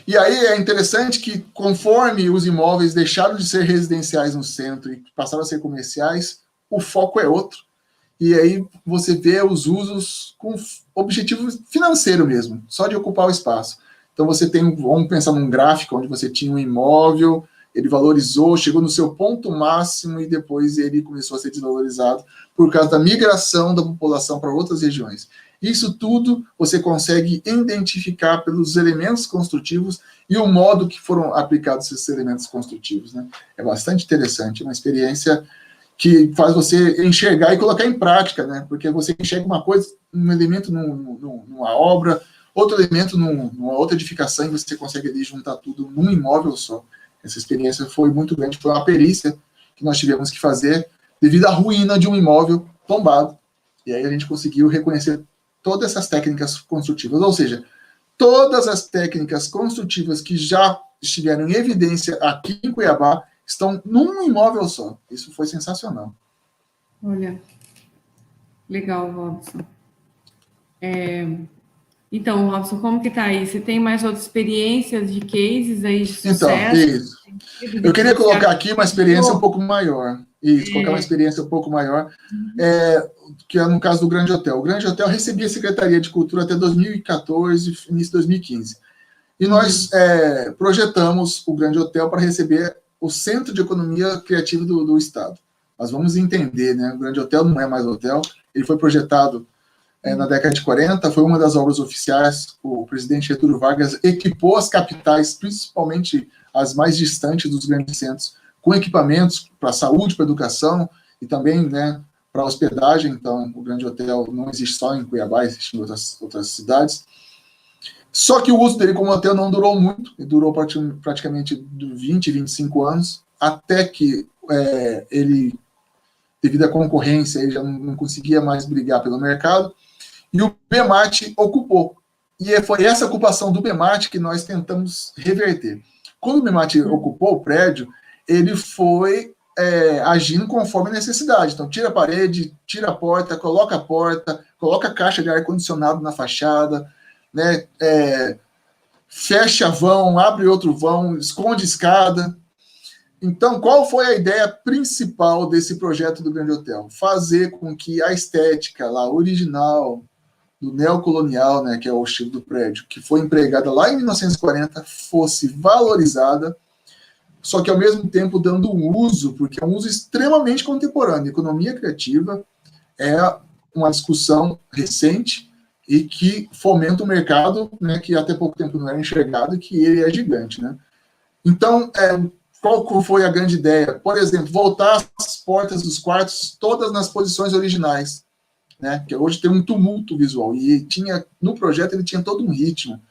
E aí é interessante que, conforme os imóveis deixaram de ser residenciais no centro e passaram a ser comerciais, o foco é outro. E aí você vê os usos com objetivo financeiro mesmo, só de ocupar o espaço. Então você tem, vamos pensar num gráfico onde você tinha um imóvel, ele valorizou, chegou no seu ponto máximo e depois ele começou a ser desvalorizado por causa da migração da população para outras regiões. Isso tudo você consegue identificar pelos elementos construtivos e o modo que foram aplicados esses elementos construtivos, né? É bastante interessante, uma experiência que faz você enxergar e colocar em prática, né? Porque você enxerga uma coisa, um elemento numa obra, outro elemento numa outra edificação, e você consegue ali juntar tudo num imóvel só. Essa experiência foi muito grande, foi uma perícia que nós tivemos que fazer devido à ruína de um imóvel tombado. E aí a gente conseguiu reconhecer todas essas técnicas construtivas, ou seja, todas as técnicas construtivas que já estiveram em evidência aqui em Cuiabá estão num imóvel só. Isso foi sensacional. Olha, legal, Robson. Então, Robson, como que tá aí? Você tem mais outras experiências de cases aí de sucesso? Então, isso. Eu queria colocar aqui uma experiência um pouco maior. Isso, colocar uma experiência um pouco maior, que é no caso do Grande Hotel. O Grande Hotel recebia a Secretaria de Cultura até 2014, início de 2015. E nós projetamos o Grande Hotel para receber o Centro de Economia Criativa do Estado. Nós vamos entender, né? O Grande Hotel não é mais hotel, ele foi projetado na década de 40, foi uma das obras oficiais. O presidente Getúlio Vargas equipou as capitais, principalmente as mais distantes dos grandes centros, com equipamentos para saúde, para educação e também, né, para hospedagem. Então, o Grande Hotel não existe só em Cuiabá, existe em outras cidades. Só que o uso dele como hotel não durou muito, ele durou praticamente 20, 25 anos, até que ele, devido à concorrência, ele já não conseguia mais brigar pelo mercado, e o BEMAT ocupou. E foi essa ocupação do BEMAT que nós tentamos reverter. Quando o BEMAT ocupou o prédio, ele foi agindo conforme a necessidade. Então, tira a parede, tira a porta, coloca a caixa de ar-condicionado na fachada, né, fecha vão, abre outro vão, esconde escada. Então, qual foi a ideia principal desse projeto do Grande Hotel? Fazer com que a estética lá original do neocolonial, né, que é o estilo do prédio, que foi empregada lá em 1940, fosse valorizada, só que ao mesmo tempo dando um uso, porque é um uso extremamente contemporâneo. Economia criativa é uma discussão recente e que fomenta o mercado, né, que até pouco tempo não era enxergado, e que ele é gigante, né? Então, qual foi a grande ideia? Por exemplo, voltar as portas dos quartos todas nas posições originais, né? Porque hoje tem um tumulto visual, e no projeto ele tinha todo um ritmo,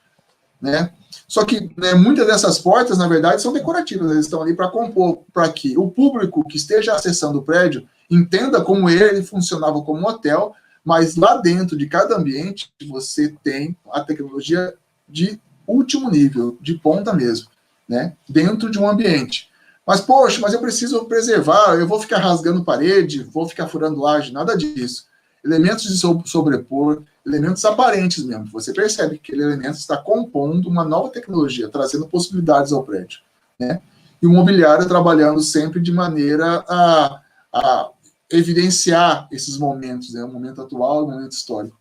né? Só que, né, muitas dessas portas, na verdade, são decorativas, eles estão ali para compor, para que o público que esteja acessando o prédio entenda como ele funcionava como um hotel, mas lá dentro de cada ambiente você tem a tecnologia de último nível, de ponta mesmo, né, dentro de um ambiente. Mas, poxa, mas eu preciso preservar, eu vou ficar rasgando parede, vou ficar furando laje, nada disso. Elementos de sobrepor, elementos aparentes mesmo. Você percebe que aquele elemento está compondo uma nova tecnologia, trazendo possibilidades ao prédio, né? E o mobiliário trabalhando sempre de maneira a evidenciar esses momentos, né? O momento atual, o momento histórico.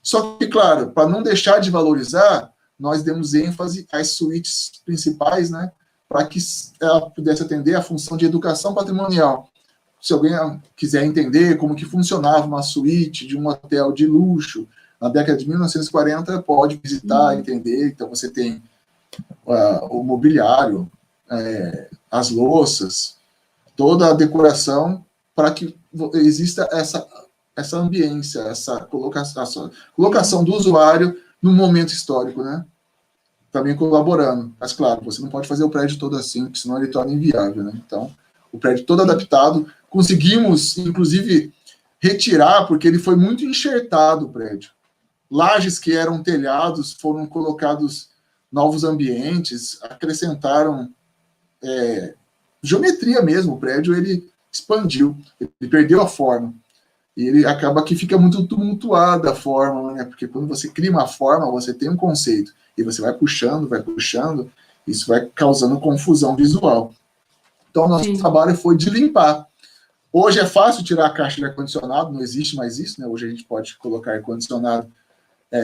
Só que, claro, para não deixar de valorizar, nós demos ênfase às suítes principais, né? Para que ela pudesse atender a função de educação patrimonial. Se alguém quiser entender como que funcionava uma suíte de um hotel de luxo na década de 1940, pode visitar, entender. Então, você tem o mobiliário, as louças, toda a decoração para que exista essa ambiência, essa colocação do usuário no momento histórico, né? Também colaborando. Mas, claro, você não pode fazer o prédio todo assim, porque senão ele torna inviável, né? Então, o prédio todo adaptado. Conseguimos, inclusive, retirar, porque ele foi muito enxertado, o prédio. Lajes que eram telhados foram colocados novos ambientes, acrescentaram geometria mesmo. O prédio, ele expandiu, ele perdeu a forma. E ele acaba que fica muito tumultuada a forma, né? Porque quando você cria uma forma, você tem um conceito. E você vai puxando, isso vai causando confusão visual. Então, o nosso trabalho foi de limpar. Hoje é fácil tirar a caixa de ar-condicionado, não existe mais isso, né? Hoje a gente pode colocar ar-condicionado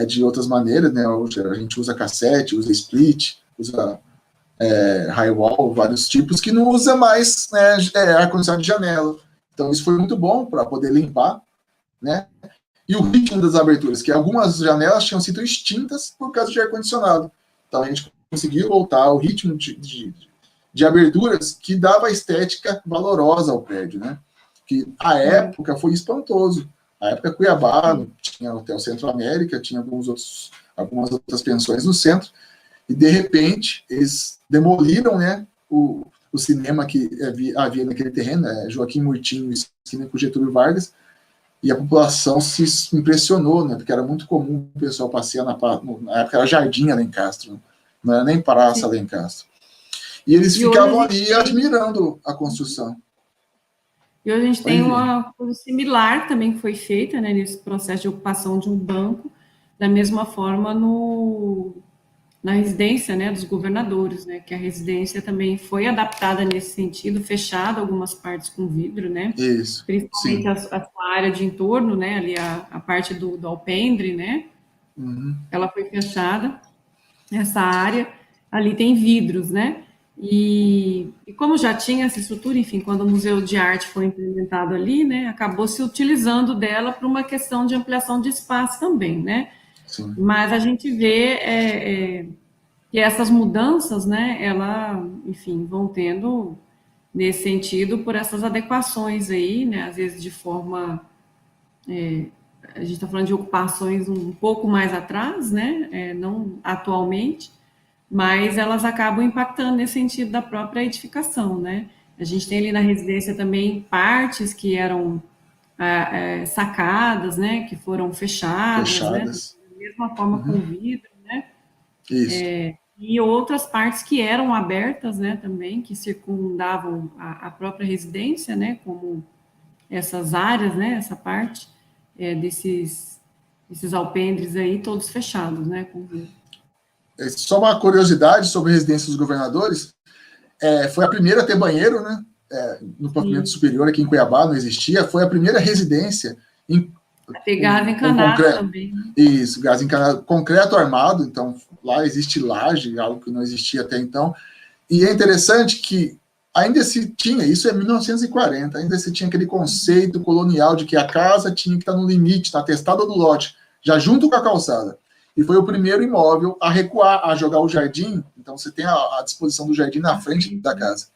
de outras maneiras, né? Hoje a gente usa cassete, usa split, usa high wall, vários tipos, que não usa mais, né, ar-condicionado de janela. Então, isso foi muito bom para poder limpar, né? E o ritmo das aberturas, que algumas janelas tinham sido extintas por causa de ar-condicionado. Então, a gente conseguiu voltar ao ritmo de aberturas que dava estética valorosa ao prédio, né? Que a época foi espantoso. A época Cuiabá, tinha o Hotel Centro América, tinha algumas outras pensões no centro, e de repente eles demoliram, né, o cinema que havia naquele terreno, Joaquim Murtinho, esquina com Getúlio Vargas, e a população se impressionou, né, porque era muito comum o pessoal passear na época era Jardim Alencastro, não era nem Praça Alencastro. E eles ficavam ali admirando a construção. E hoje a gente tem uma coisa similar também que foi feita, né, nesse processo de ocupação de um banco, da mesma forma na residência, né, dos governadores, né, que a residência também foi adaptada nesse sentido, fechada algumas partes com vidro, né, isso, principalmente a sua área de entorno, né, ali a parte do alpendre, né, ela foi fechada, essa área, ali tem vidros, né, e como já tinha essa estrutura, enfim, quando o Museu de Arte foi implementado ali, né, acabou se utilizando dela para uma questão de ampliação de espaço também, né, sim. Mas a gente vê que essas mudanças, né, enfim, vão tendo nesse sentido por essas adequações aí, né, às vezes de forma, a gente está falando de ocupações um pouco mais atrás, né, não atualmente, mas elas acabam impactando nesse sentido da própria edificação, né. A gente tem ali na residência também partes que eram sacadas, né, que foram fechadas. Né, da mesma forma com vidro, né? Isso. E outras partes que eram abertas, né, também, que circundavam a própria residência, né, como essas áreas, né, essa parte desses alpendres aí, todos fechados, né, com vidro. Só uma curiosidade sobre a residência dos governadores, Foi a primeira a ter banheiro, né? No pavimento superior aqui em Cuiabá não existia. Foi a primeira residência ter gás encanado também. Isso, gás encanado, concreto armado. Então lá existe laje, algo que não existia até então. E é interessante que ainda se tinha, isso é 1940, ainda se tinha aquele conceito colonial de que a casa tinha que estar no limite, na testada do lote, já junto com a calçada. E foi o primeiro imóvel a recuar, a jogar o jardim. Então, você tem a disposição do jardim na frente da casa.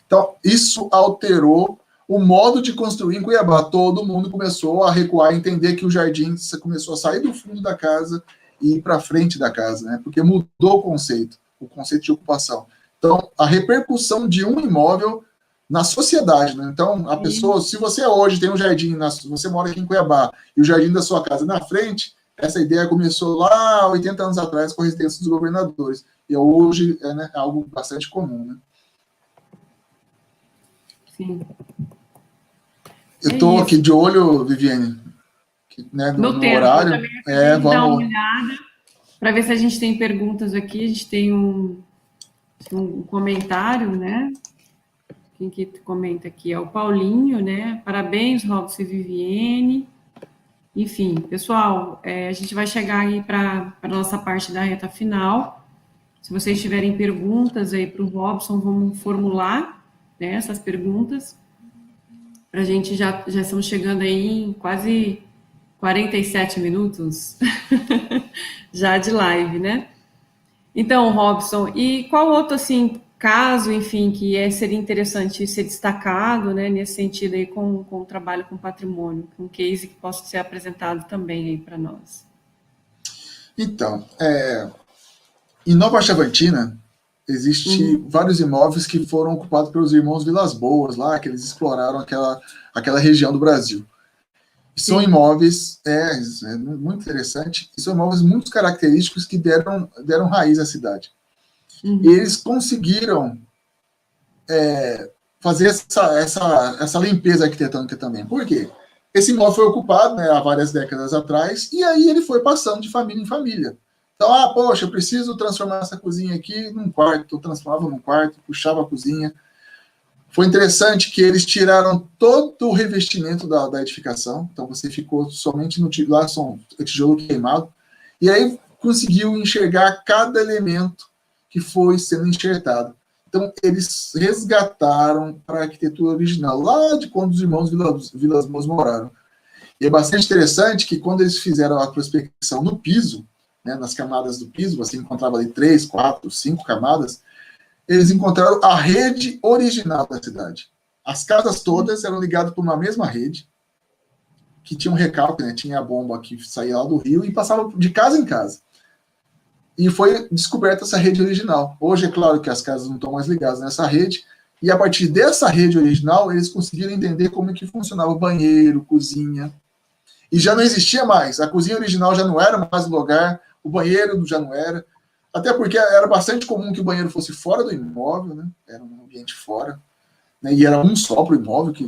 Então, isso alterou o modo de construir em Cuiabá. Todo mundo começou a recuar, a entender que o jardim começou a sair do fundo da casa e ir para a frente da casa, né? Porque mudou o conceito de ocupação. Então, a repercussão de um imóvel na sociedade, né? Então, a pessoa, se você hoje tem um jardim, você mora aqui em Cuiabá, e o jardim da sua casa na frente, essa ideia começou lá 80 anos atrás com a residência dos governadores. E hoje é algo bastante comum, né? Sim. Eu estou aqui de olho, Viviane, né, no tempo, horário. Vamos dar uma olhada para ver se a gente tem perguntas aqui. A gente tem um comentário, né? Quem que comenta aqui é o Paulinho, né? Parabéns, Robson e Viviane. Enfim, pessoal, a gente vai chegar aí para a nossa parte da reta final. Se vocês tiverem perguntas aí para o Robson, vamos formular, né, essas perguntas. Para a gente já estamos chegando aí em quase 47 minutos já de live, né? Então, Robson, e qual outro, assim, caso, enfim, que seria interessante ser destacado, né, nesse sentido aí com o trabalho com patrimônio, com um case que possa ser apresentado também aí para nós? Então, em Nova Chavantina, existem vários imóveis que foram ocupados pelos irmãos Vilas Boas, lá, que eles exploraram aquela região do Brasil. São imóveis, muito interessante, e são imóveis muito característicos que deram raiz à cidade. E eles conseguiram fazer essa limpeza arquitetônica também. Por quê? Esse imóvel foi ocupado, né, há várias décadas atrás, e aí ele foi passando de família em família. Então, poxa, eu preciso transformar essa cozinha aqui num quarto. Eu transformava num quarto, puxava a cozinha. Foi interessante que eles tiraram todo o revestimento da edificação, então você ficou somente no tijolo queimado, e aí conseguiu enxergar cada elemento que foi sendo enxertado. Então, eles resgataram para a arquitetura original, lá de quando os irmãos Vilas Boas moraram. E é bastante interessante que quando eles fizeram a prospecção no piso, né, nas camadas do piso, você encontrava ali 3, 4, 5 camadas, eles encontraram a rede original da cidade. As casas todas eram ligadas por uma mesma rede, que tinha um recalque, né? Tinha a bomba que saía lá do rio e passava de casa em casa. E foi descoberta essa rede original. Hoje, é claro que as casas não estão mais ligadas nessa rede, e a partir dessa rede original, eles conseguiram entender como que funcionava o banheiro, cozinha. E já não existia mais. A cozinha original já não era mais o lugar, o banheiro já não era. Até porque era bastante comum que o banheiro fosse fora do imóvel, né? Era um ambiente fora, né? E era um só para o imóvel, que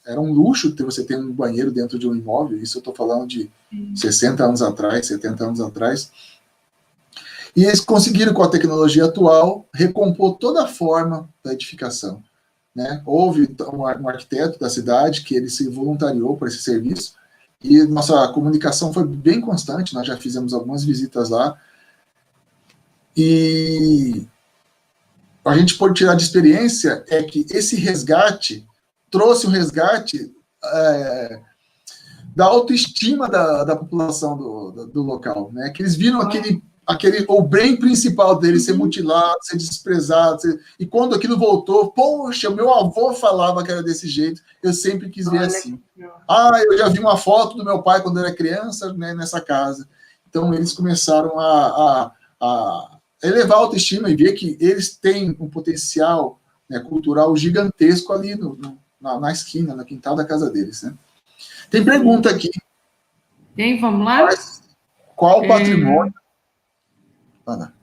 era um luxo ter você ter um banheiro dentro de um imóvel. Isso eu estou falando de 60 anos atrás, 70 anos atrás. E eles conseguiram, com a tecnologia atual, recompor toda a forma da edificação, né? Houve um arquiteto da cidade que ele se voluntariou para esse serviço, e nossa comunicação foi bem constante, nós já fizemos algumas visitas lá, e a gente pode tirar de experiência é que esse resgate trouxe um resgate da autoestima da população do local, né? Que eles viram o bem principal deles ser mutilado, ser desprezado, e quando aquilo voltou, poxa, meu avô falava que era desse jeito, eu sempre quis ver assim. Eu já vi uma foto do meu pai quando era criança, né, nessa casa. Então eles começaram a elevar a autoestima e ver que eles têm um potencial, né, cultural gigantesco ali na esquina, no quintal da casa deles, né? Tem pergunta aqui. Tem, vamos lá? Qual o patrimônio? Ana.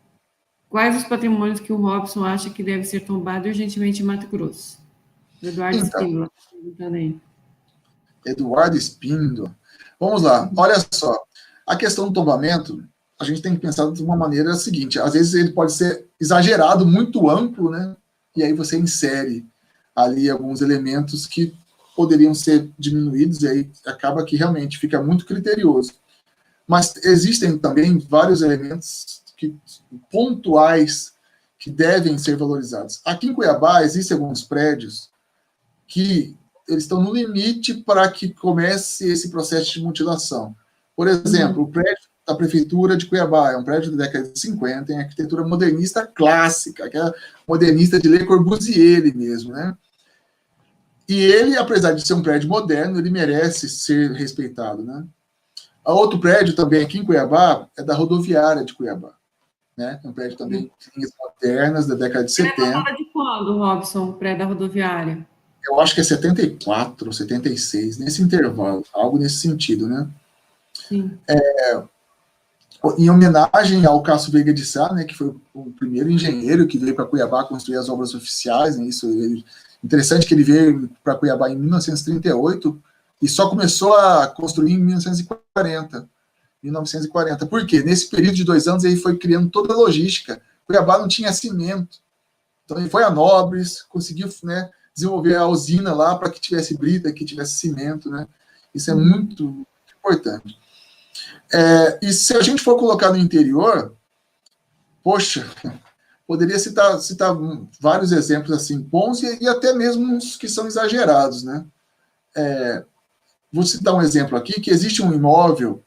Quais os patrimônios que o Robson acha que deve ser tombado urgentemente em Mato Grosso? Eduardo Espíndola. Eduardo Espíndola. Vamos lá. Olha só. A questão do tombamento, a gente tem que pensar de uma maneira seguinte. Às vezes ele pode ser exagerado, muito amplo, né? e aí você insere ali alguns elementos que poderiam ser diminuídos, e aí acaba que realmente fica muito criterioso. Mas existem também vários elementos pontuais que devem ser valorizados. Aqui em Cuiabá, existem alguns prédios que eles estão no limite para que comece esse processo de mutilação. Por exemplo, o prédio da Prefeitura de Cuiabá é um prédio da década de 50, em arquitetura modernista clássica, aquela modernista de Le Corbusier mesmo, né? E ele, apesar de ser um prédio moderno, ele merece ser respeitado, né? A outro prédio também aqui em Cuiabá é da rodoviária de Cuiabá, né? É um prédio também de linhas modernas da década de 70. É de quando, Robson, o prédio da rodoviária? Eu acho que é 74, 76, nesse intervalo, algo nesse sentido, né? Sim. Em homenagem ao Cássio Veiga de Sá, né, que foi o primeiro engenheiro que veio para Cuiabá construir as obras oficiais, né? Interessante que ele veio para Cuiabá em 1938 e só começou a construir em 1940. Por quê? Nesse período de 2 anos ele foi criando toda a logística. Cuiabá não tinha cimento. Então ele foi a Nobres, conseguiu, né, desenvolver a usina lá para que tivesse brita, que tivesse cimento, né? Isso é muito importante. E se a gente for colocar no interior, poxa, poderia citar vários exemplos assim bons e até mesmo uns que são exagerados, né? Vou citar um exemplo aqui, que existe um imóvel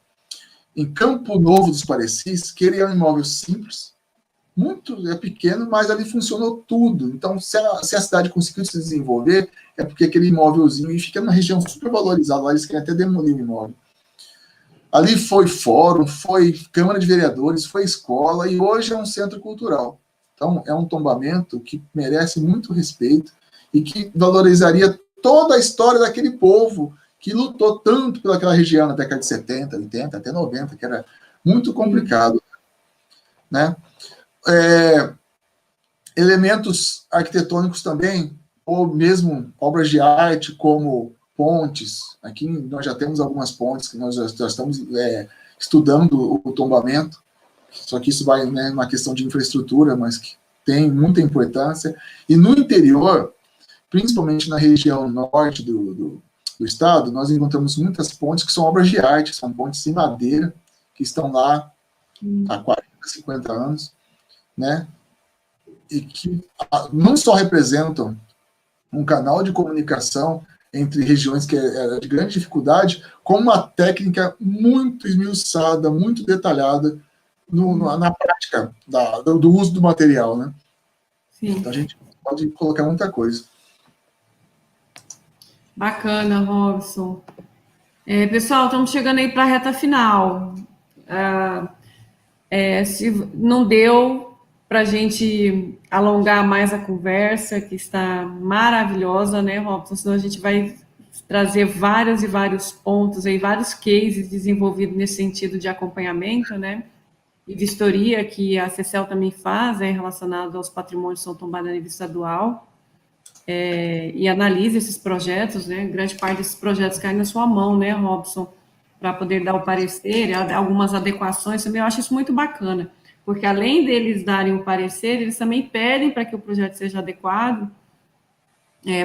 em Campo Novo dos Parecis, que ele é um imóvel simples, é pequeno, mas ali funcionou tudo. Então, se a cidade conseguiu se desenvolver, é porque aquele imóvelzinho e fica numa região super valorizada, lá eles querem até demolir o imóvel. Ali foi fórum, foi Câmara de Vereadores, foi escola, e hoje é um centro cultural. Então, é um tombamento que merece muito respeito e que valorizaria toda a história daquele povo que lutou tanto pelaquela região na década de 70, 80, até 90, que era muito complicado, né? Elementos arquitetônicos também, ou mesmo obras de arte, como pontes. Aqui nós já temos algumas pontes que nós já estamos estudando o tombamento, só que isso vai, né, uma questão de infraestrutura, mas que tem muita importância. E no interior, principalmente na região norte do estado, nós encontramos muitas pontes que são obras de arte, são pontes em madeira, que estão lá há 40, 50 anos, né? E que não só representam um canal de comunicação entre regiões que era de grande dificuldade, com uma técnica muito esmiuçada, muito detalhada na prática do uso do material, né? Sim. Então a gente pode colocar muita coisa. Bacana, Robson. Pessoal, estamos chegando aí para a reta final. Se não deu para a gente alongar mais a conversa, que está maravilhosa, né, Robson? Senão a gente vai trazer vários e vários pontos, aí, vários cases desenvolvidos nesse sentido de acompanhamento, né? E vistoria que a CECEL também faz, relacionado aos patrimônios que são tombados a nível estadual, e analisa esses projetos, né? Grande parte desses projetos cai na sua mão, né, Robson, para poder dar o parecer, algumas adequações também. Eu acho isso muito bacana, porque além deles darem o parecer, eles também pedem para que o projeto seja adequado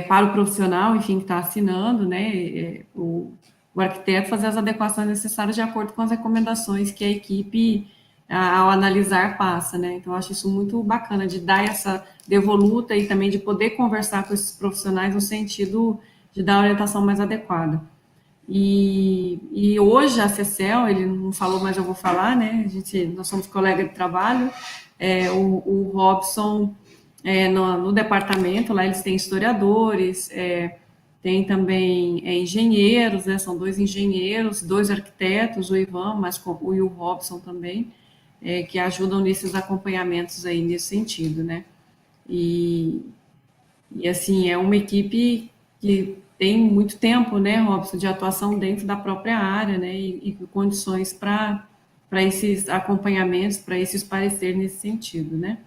para o profissional, enfim, que está assinando, né, o arquiteto fazer as adequações necessárias de acordo com as recomendações que a equipe, ao analisar, passa, né. Então, eu acho isso muito bacana, de dar essa devoluta e também de poder conversar com esses profissionais no sentido de dar a orientação mais adequada. E hoje a CECEL, ele não falou, mas eu vou falar, né? Nós somos colegas de trabalho. O Robson, no departamento, lá eles têm historiadores, tem também engenheiros, né? São 2 engenheiros, 2 arquitetos, o Ivan, mas e o Robson também, que ajudam nesses acompanhamentos aí nesse sentido, né? E assim, é uma equipe que tem muito tempo, né, Robson, de atuação dentro da própria área, né, e condições para esses acompanhamentos, para esses pareceres nesse sentido, né.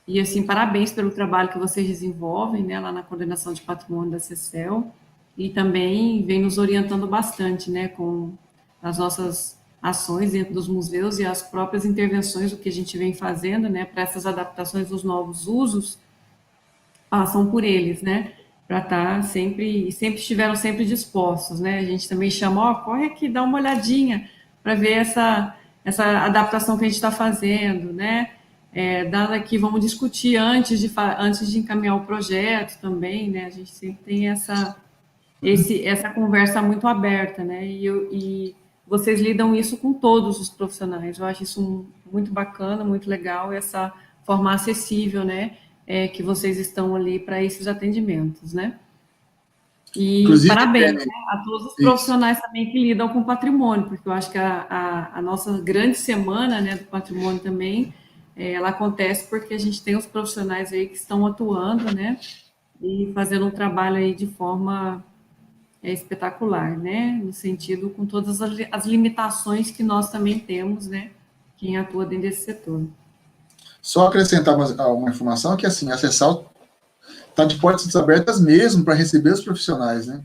E, assim, parabéns pelo trabalho que vocês desenvolvem, né, lá na coordenação de patrimônio da CECEL, e também vem nos orientando bastante, né, com as nossas ações dentro dos museus e as próprias intervenções, o que a gente vem fazendo, né, para essas adaptações dos novos usos, passam por eles, né? Para estar sempre, e sempre estiveram sempre dispostos, né? A gente também chama, ó, corre aqui, dá uma olhadinha para ver essa adaptação que a gente está fazendo, né? Dado aqui, vamos discutir antes de encaminhar o projeto também, né? A gente sempre tem essa conversa muito aberta, né? E vocês lidam isso com todos os profissionais. Eu acho isso muito bacana, muito legal, essa forma acessível, né? Que vocês estão ali para esses atendimentos, né? E Inclusive, parabéns, Viviane, né, a todos os isso. profissionais também que lidam com patrimônio, porque eu acho que a nossa grande semana, né, do patrimônio também, ela acontece porque a gente tem os profissionais aí que estão atuando, né, e fazendo um trabalho aí de forma espetacular, né? No sentido com todas as limitações que nós também temos, né? Quem atua dentro desse setor. Só acrescentar uma informação que, assim, a CESAL está de portas abertas mesmo para receber os profissionais, né?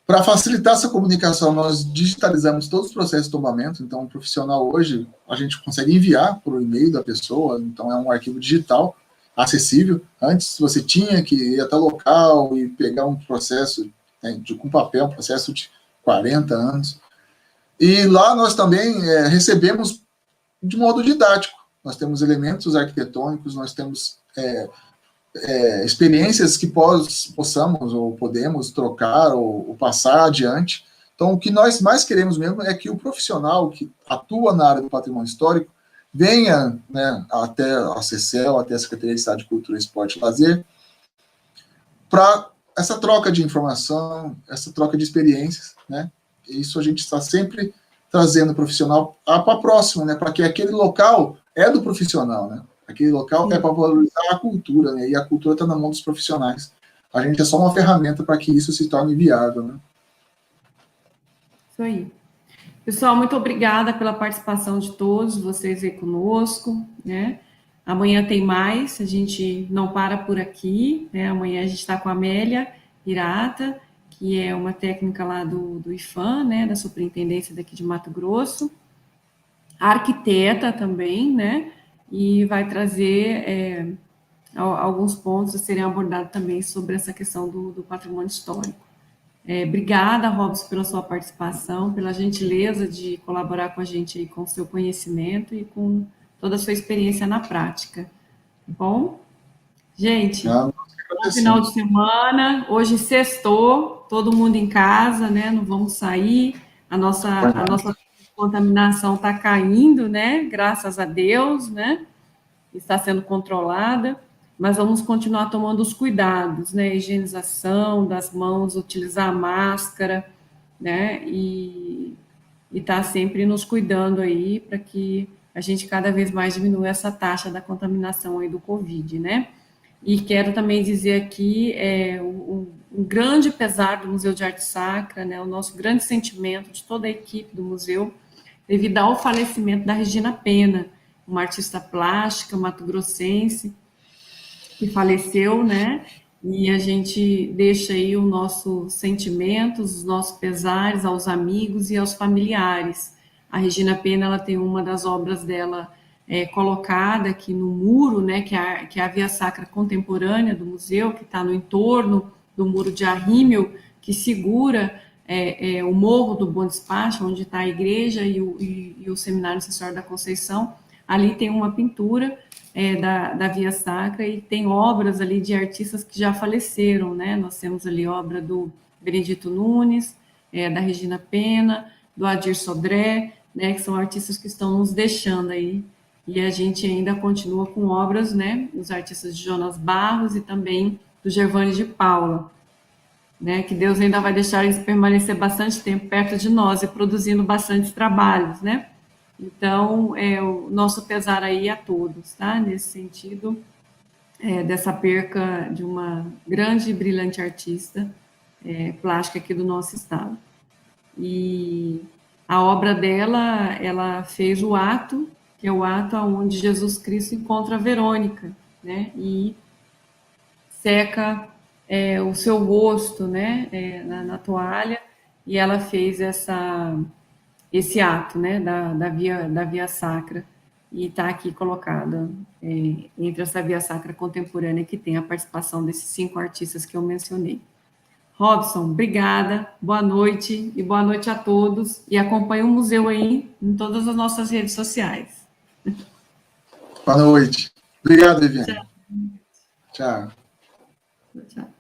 Para facilitar essa comunicação, nós digitalizamos todos os processos de tombamento, então o profissional hoje, a gente consegue enviar por e-mail da pessoa, então é um arquivo digital, acessível. Antes você tinha que ir até o local e pegar um processo, né, com papel, um processo de 40 anos. E lá nós também recebemos de modo didático. Nós temos elementos arquitetônicos, nós temos experiências que possamos ou podemos trocar ou passar adiante. Então, o que nós mais queremos mesmo é que o profissional que atua na área do patrimônio histórico venha, né, até a CECEL, até a Secretaria de Estado de Cultura, Esporte e Lazer, para essa troca de informação, essa troca de experiências, né? Isso a gente está sempre trazendo o profissional para próximo, né? Para que aquele local é do profissional, né? Aquele local é para valorizar a cultura, né? E a cultura está na mão dos profissionais. A gente é só uma ferramenta para que isso se torne viável, né? Isso aí. Pessoal, muito obrigada pela participação de todos vocês aí conosco, né? Amanhã tem mais, a gente não para por aqui, né? Amanhã a gente está com a Amélia Hirata, que é uma técnica lá do IFAM, né? Da Superintendência daqui de Mato Grosso, arquiteta também, né? E vai trazer alguns pontos a serem abordados também sobre essa questão do patrimônio histórico. Obrigada, Robson, pela sua participação, pela gentileza de colaborar com a gente aí com o seu conhecimento e com toda a sua experiência na prática. Tá bom? Gente, bom final de semana. Hoje sextou, todo mundo em casa, né? Não vamos sair. A nossa contaminação está caindo, né? Graças a Deus, né? Está sendo controlada, mas vamos continuar tomando os cuidados, né? Higienização das mãos, utilizar a máscara, né? E estar sempre nos cuidando aí para que a gente cada vez mais diminua essa taxa da contaminação aí do Covid, né? E quero também dizer aqui um grande pesar do Museu de Arte Sacra, né? O nosso grande sentimento de toda a equipe do museu, devido ao falecimento da Regina Pena, uma artista plástica mato-grossense que faleceu, né? E a gente deixa aí o nosso sentimentos, os nossos pesares aos amigos e aos familiares. A Regina Pena, ela tem uma das obras dela colocada aqui no muro, né? Que é a Via Sacra Contemporânea do museu, que está no entorno do muro de Arrímel, que segura o morro do Bom Despacho, onde está a igreja e o Seminário Nossa Senhora da Conceição. Ali tem uma pintura da Via Sacra e tem obras ali de artistas que já faleceram, né? Nós temos ali obra do Benedito Nunes, da Regina Pena, do Adir Sodré, né? Que são artistas que estão nos deixando aí. E a gente ainda continua com obras, né? Os artistas de Jonas Barros e também do Gervane de Paula, né? Que Deus ainda vai deixar eles permanecer bastante tempo perto de nós e produzindo bastantes trabalhos, né? Então, o nosso pesar aí a todos, tá? Nesse sentido, dessa perca de uma grande e brilhante artista plástica aqui do nosso estado. E a obra dela, ela fez o ato, que é o ato onde Jesus Cristo encontra a Verônica, né? E seca o seu rosto, né? Na toalha, e ela fez esse ato, né, da via sacra. e está aqui colocada entre essa via sacra contemporânea que tem a participação desses 5 artistas que eu mencionei. Robson, obrigada, boa noite e boa noite a todos, e acompanhe o museu aí em todas as nossas redes sociais. Boa noite. Obrigado, Viviane. Tchau. Tchau. Tchau.